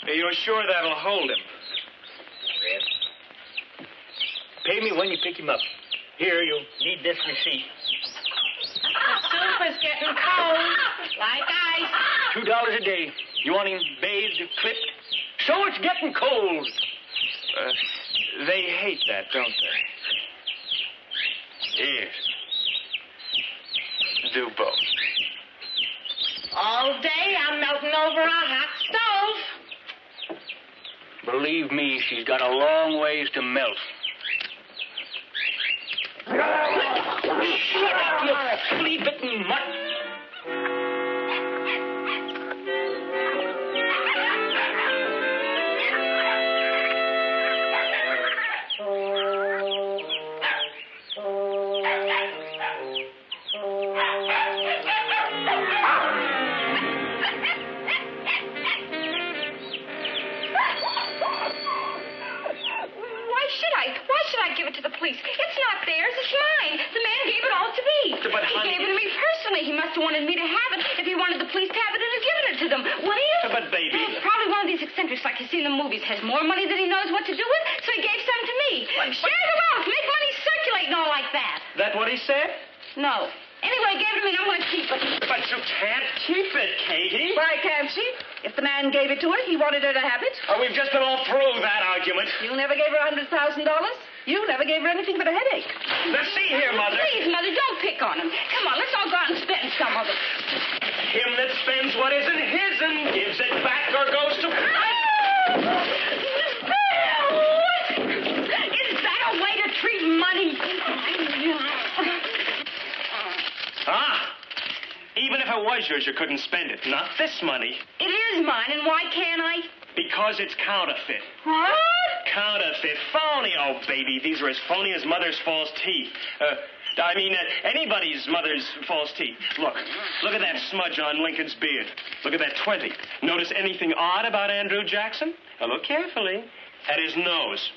Are you sure that'll hold him? Pay me when you pick him up. Here, you'll need this receipt. The sofa's getting cold. Like ice. $2 a day. You want him bathed, clipped? So it's getting cold. They hate that, don't they? Yes. Do both. All day I'm melting over a hot stove. Believe me, she's got a long ways to melt. Shut up, you flea-bitten mutt. It's not theirs, it's mine. The man gave it all to me. But, honey... He gave it to me personally. He must have wanted me to have it if he wanted the police to have it and have given it to them. Wouldn't he? But, baby... Probably one of these eccentrics like you see in the movies has more money than he knows what to do with, so he gave some to me. Share the wealth, make money circulate and all like that. That what he said? No. Anyway, he gave it to me and I'm going to keep it. But you can't keep it, Katie. Why can't she? If the man gave it to her, he wanted her to have it. Oh, we've just been all through that argument. You never gave her $100,000? You never gave her anything but a headache. Now, see here, Mother. Please, Mother, don't pick on him. Come on, let's all go out and spend some of it. Him that spends what isn't his and gives it back or goes to... Is that a way to treat money? Even if it was yours, you couldn't spend it. Not this money. It is mine, and why can't I? Because it's counterfeit. What? Counterfeit. Phony. Oh, baby, these are as phony as mother's false teeth. Anybody's mother's false teeth. Look at that smudge on Lincoln's beard. Look at that 20. Notice anything odd about Andrew Jackson? Now, look carefully at his nose.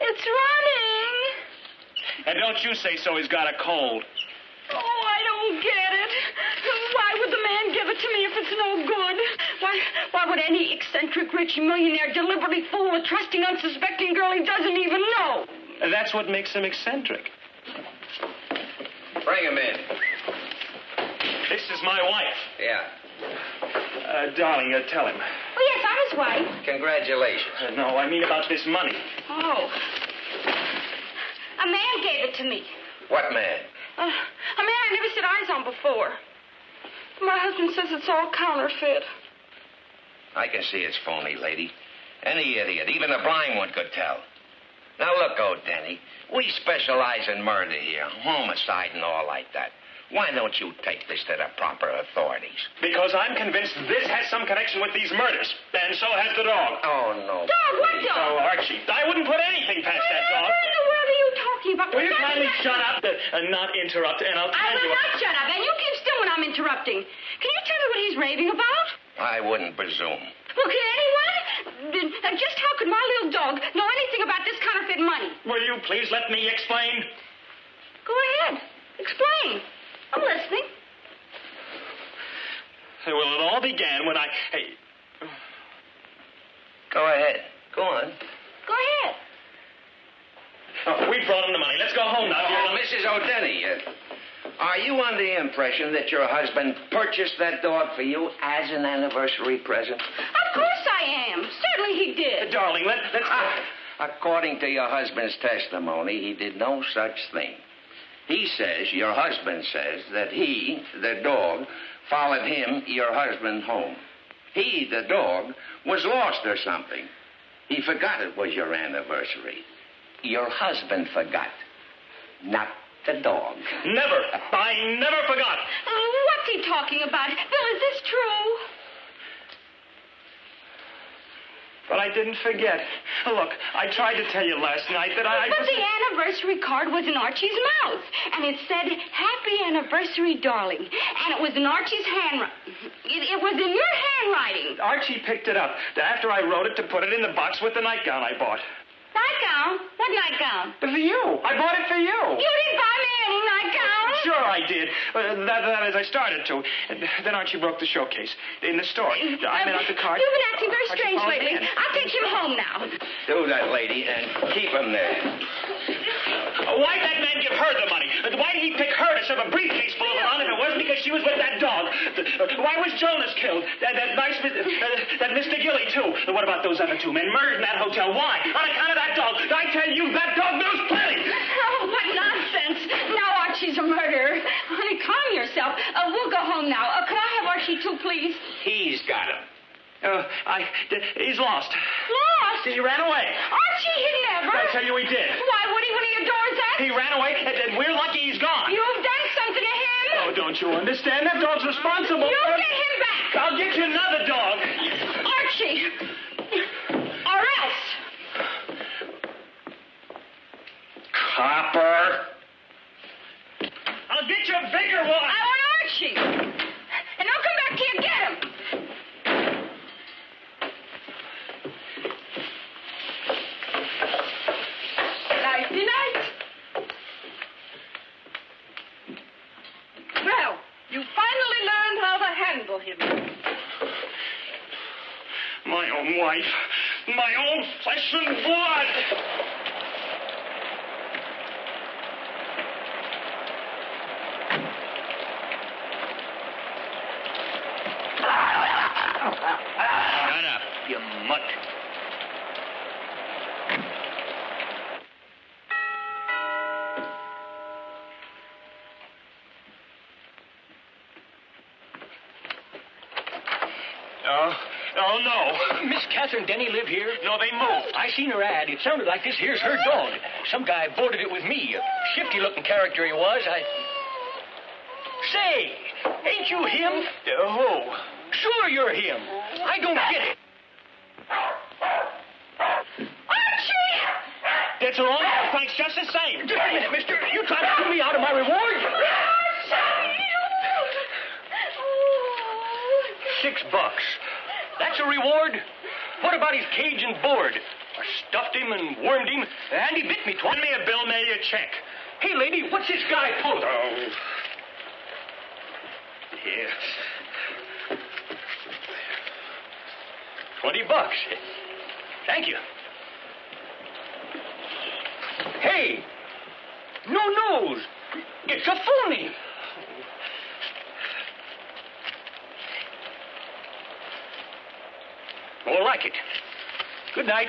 It's running. And don't you say so, he's got a cold. Oh, I don't get it. Why would the man give it to me if it's no good? Why would any eccentric rich millionaire deliberately fool a trusting, unsuspecting girl he doesn't even know? That's what makes him eccentric. Bring him in. This is my wife. Yeah. Darling, tell him. Oh, yes, I'm his wife. Congratulations. No, I mean about this money. Oh. A man gave it to me. What man? A man I never set eyes on before. My husband says it's all counterfeit. I can see it's phony, lady. Any idiot, even a blind one could tell. Now, look, Denny, we specialize in murder here, homicide and all like that. Why don't you take this to the proper authorities? Because I'm convinced this has some connection with these murders, and so has the dog. Oh, no. Dog? What dog? Oh, Archie, I wouldn't put anything past that dog. What in the world are you talking about? Will you kindly shut up and not interrupt, and I'll tell you... I will not shut up, and you keep still when I'm interrupting. Can you tell me what he's raving about? I wouldn't presume. Well, can anyone? Just how could my little dog know anything about this counterfeit money? Will you please let me explain? Go ahead. Explain. I'm listening. Well, it all began when I... Hey... Go ahead. Go on. Go ahead. Oh, we brought him the money. Let's go home now. Oh, Mrs. O'Denny, are you under the impression that your husband purchased that dog for you as an anniversary present? Of course I am. Certainly he did. Darling, let's... According to your husband's testimony, he did no such thing. He says, your husband says, that he, the dog, followed him, your husband, home. He, the dog, was lost or something. He forgot it was your anniversary. Your husband forgot, not the dog. Never. I never forgot. What's he talking about? Bill, is this true? But I didn't forget. Look, I tried to tell you last night that I... But the anniversary card was in Archie's mouth. And it said, Happy Anniversary, Darling. And it was in Archie's handwriting. It was in your handwriting. Archie picked it up after I wrote it to put it in the box with the nightgown I bought. Nightgown? What nightgown? For you. I bought it for you. You didn't buy me any nightgown. Sure I did. That is, I started to. Then Archie broke the showcase in the store. I meant out the card. You've been acting very Archie strange called lately. in. I'll take him home now. Do that, lady, and keep him there. Why'd that man give her the money? Why did he pick her to shove a briefcase full of it on if it wasn't because she was with that dog? Why was Jonas killed? That Mr. Gillie, too. What about those other two men murdered in that hotel? Why? On account of that dog. I tell you, that dog knows plenty. Oh, what nonsense. Now Archie's a murderer. Honey, calm yourself. We'll go home now. Can I have Archie, too, please? He's got him. He's lost. Lost? He ran away. Archie, he never. I tell you he did. Why would he when he adores us? He ran away, and we're lucky he's gone. You've done something to him. Oh, don't you understand? That dog's responsible. You get him back. I'll get you another dog. Archie. Or else. Copper. I'll get you a bigger one. I want Archie. And I'll come back here and get him. Nighty night. Well, you finally learned how to handle him. My own wife. My own flesh and blood. Shut up, you mutt. Oh, no. Miss Catherine Denny live here? No, they moved. I seen her ad. It sounded like this here's her dog. Some guy boarded it with me. A shifty-looking character he was. Say, ain't you him? Who? Sure you're him. I don't get it. Archie! It's wrong. Thanks just the same. Just a minute, mister. You trying to screw me out of my reward? $6. That's a reward? What about his cage and board? I stuffed him and wormed him, and he bit me twice. Send me a bill, mail you a check. Hey, lady, what's this guy pulling? Oh. Here. $20. Thank you. Hey, no nose. It's a phony. More like it. Good night.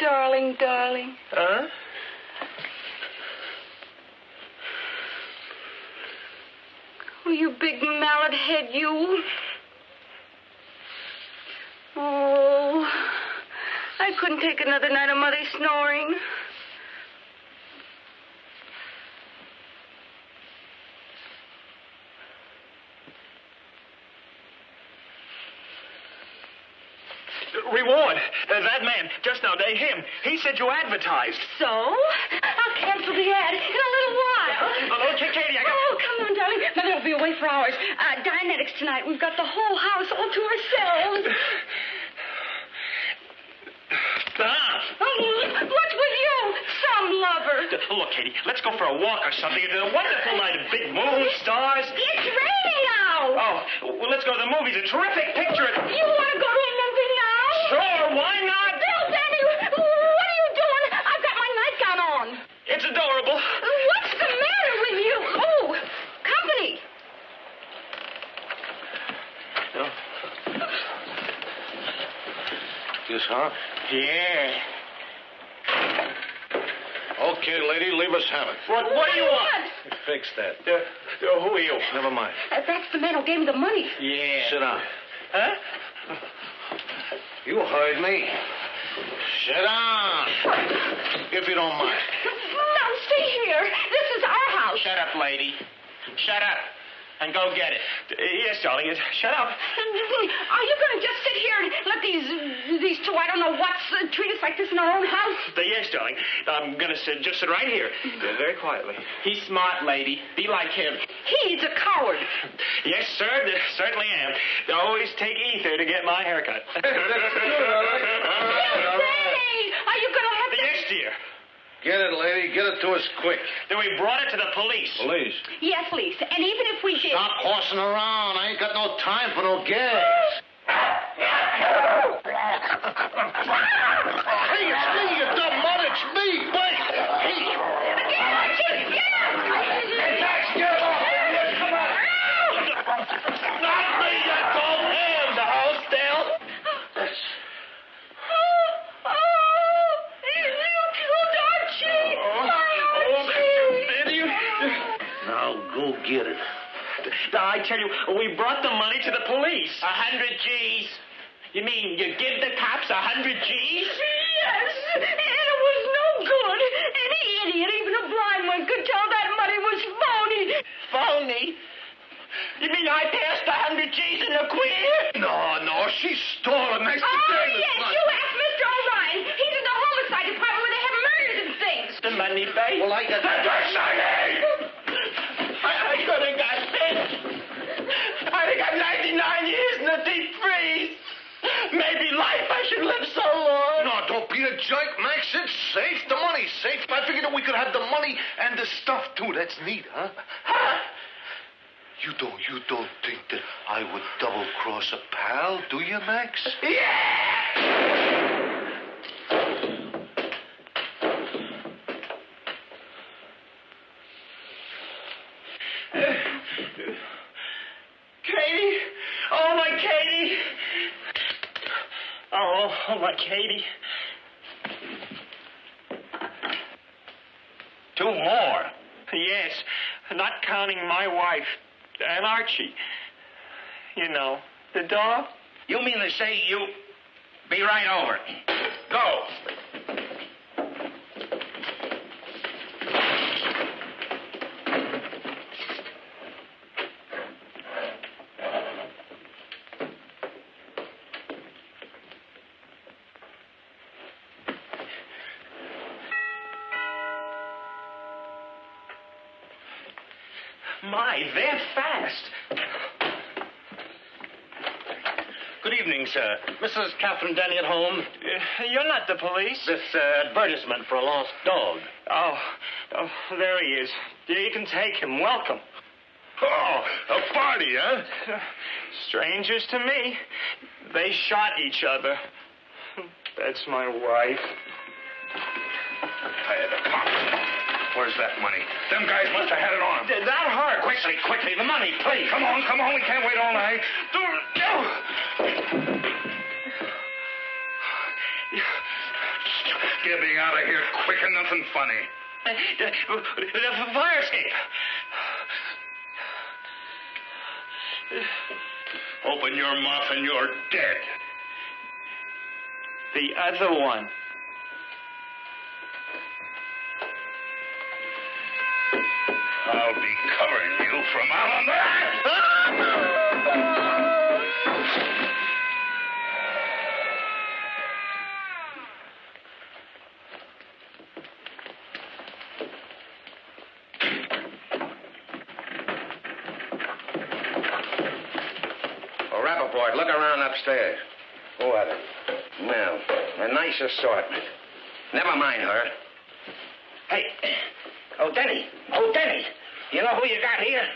Darling, darling. Huh? Oh, you big mallet head, you. Oh, I couldn't take another night of Mother snoring. Reward. That man, just now, him. He said you advertised. So? I'll cancel the ad in a little while. Okay, Katie, I got... Oh, come on, darling. Mother will be away for hours. Dianetics tonight. We've got the whole house all to ourselves. What's with you? Some lover. Look, Katie, let's go for a walk or something. It's a wonderful night of big moon, stars. It's raining out. Oh, well, let's go to the movies. A terrific picture. You want to go to a movie now? Sure, why not? Bill, Denny, what are you doing? I've got my nightgown on. It's adorable. What's the matter with you? Oh, company. Oh. You saw? Yeah. Okay, lady, leave us have it. What do you want? Fix that. Who are you? Never mind. That's the man who gave me the money. Yeah. Sit down. Huh? You heard me. Sit down. If you don't mind. Now, stay here. This is our house. Shut up, lady. Shut up. And go get it. Yes, darling. Shut up. Are you going to just sit here and let these two, I don't know what's, treat us like this in our own house? Yes, darling. I'm going to just sit right here. Very quietly. He's smart, lady. Be like him. He's a coward. Yes, sir. Certainly am. They always take ether to get my haircut. Are you going to have to... Yes, dear. Get it, lady. Get it to us quick. Then we brought it to the police. Police? Yes, Lisa. And even if we did... Stop horsing around. I ain't got no time for no gags. Hey, it's me, you dumb mutt. It's me. Wait. Hey. Not me, you don't have the house down. Now go get it. I tell you, we brought the money to the police. 100 G's. You mean you give the cops 100 G's? Yes, and it was no good. Any idiot, even a blind one, could tell that money was phony. Phony? You mean I passed 100 G's in a queer? No, she stole it. Nice to Oh, yes, you asked Mr. O'Ryan. He's in the homicide department where they have murders and things. The money, babe? Well, I got... I could have got pinched. I'd have got 99 years in the deep freeze. Maybe life I should live so long. No, don't be a jerk, Max. It's safe. The money's safe. I figured that we could have the money and the stuff, too. That's neat, huh? You don't think that I would double-cross a pal, do you, Max? Yeah! Katie! Oh, my Katie! Oh, my Katie. 2 more. Yes, not counting my wife and Archie. You know, the dog. You mean to say you... Be right over. Go. My, they're fast. Good evening, sir. Mrs. Catherine Denny at home? You're not the police. This advertisement for a lost dog. Oh, there he is. You can take him. Welcome. Oh, a party, huh? Strangers to me. They shot each other. That's my wife. Where's that money? Them guys must have had it on them. That hurt. Quickly, the money, please. Come on, we can't wait all night. Get me out of here quick and nothing funny. The fire escape. Open your mouth and you're dead. The other one. I'll be covering you from out on that. Oh, Rappaport, look around upstairs. Who are they? Well, a nice assortment. Never mind her. Hey. Oh, Denny. You know who you got here?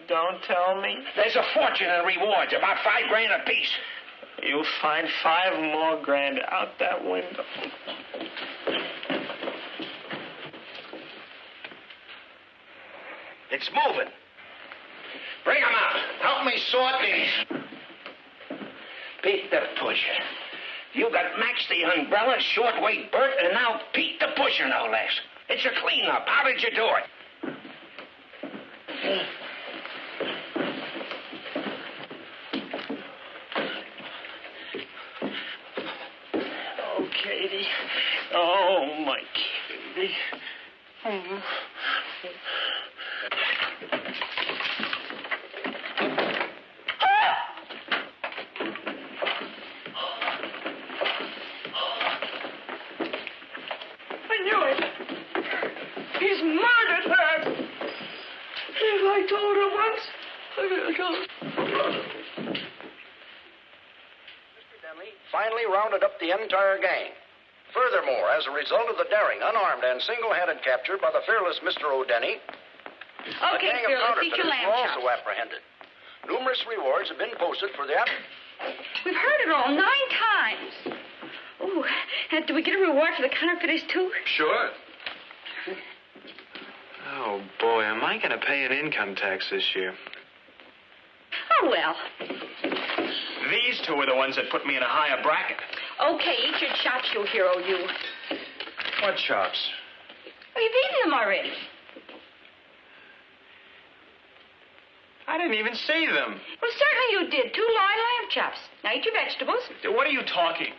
Don't tell me. There's a fortune in rewards, about $5,000 apiece. You'll find $5 more grand out that window. It's moving. Bring 'em out. Help me sort these. Beat the pusher. You got Max the umbrella, Shortweight Bert, and now Pete the pusher, no less. It's a cleanup. How did you do it? Oh, Katie. Oh, my Katie. Oh. He's murdered her. If I told her once, I don't. Mr. Denny finally rounded up the entire gang. Furthermore, as a result of the daring, unarmed, and single-handed capture by the fearless Mr. O'Denny, a gang of counterfeiters were also apprehended. Numerous rewards have been posted for the We've heard it all 9 times. Oh, and do we get a reward for the counterfeiters, too? Sure. Oh, boy, am I going to pay an income tax this year? Oh, well. These two are the ones that put me in a higher bracket. Okay, eat your chops, you hero, you. What chops? Oh, you've eaten them already. I didn't even see them. Well, certainly you did. 2 loin lamb chops. Now eat your vegetables. What are you talking?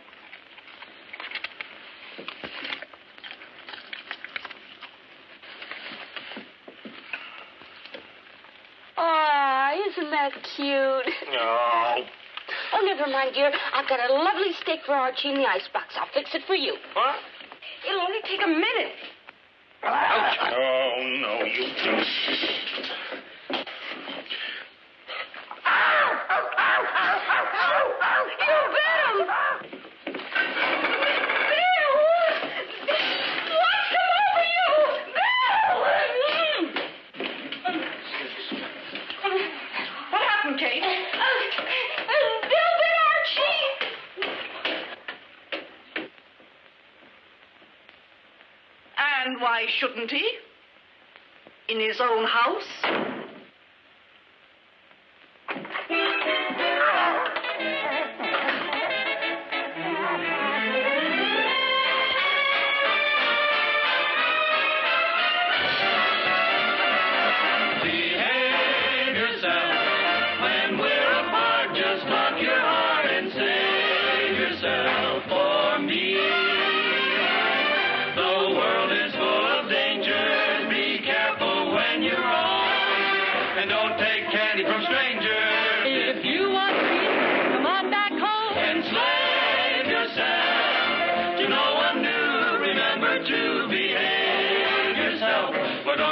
Aw, isn't that cute? Oh. Oh, never mind, dear. I've got a lovely steak for Archie in the icebox. I'll fix it for you. What? It'll only take a minute. Ouch. Oh, no, you don't. You bit him! Bill! What's come over you? Bill! What happened, Kate? Bill bit Archie! And why shouldn't he? In his own house?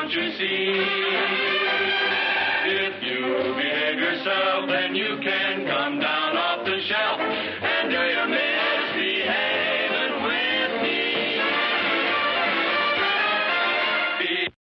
You see, if you behave yourself, then you can come down.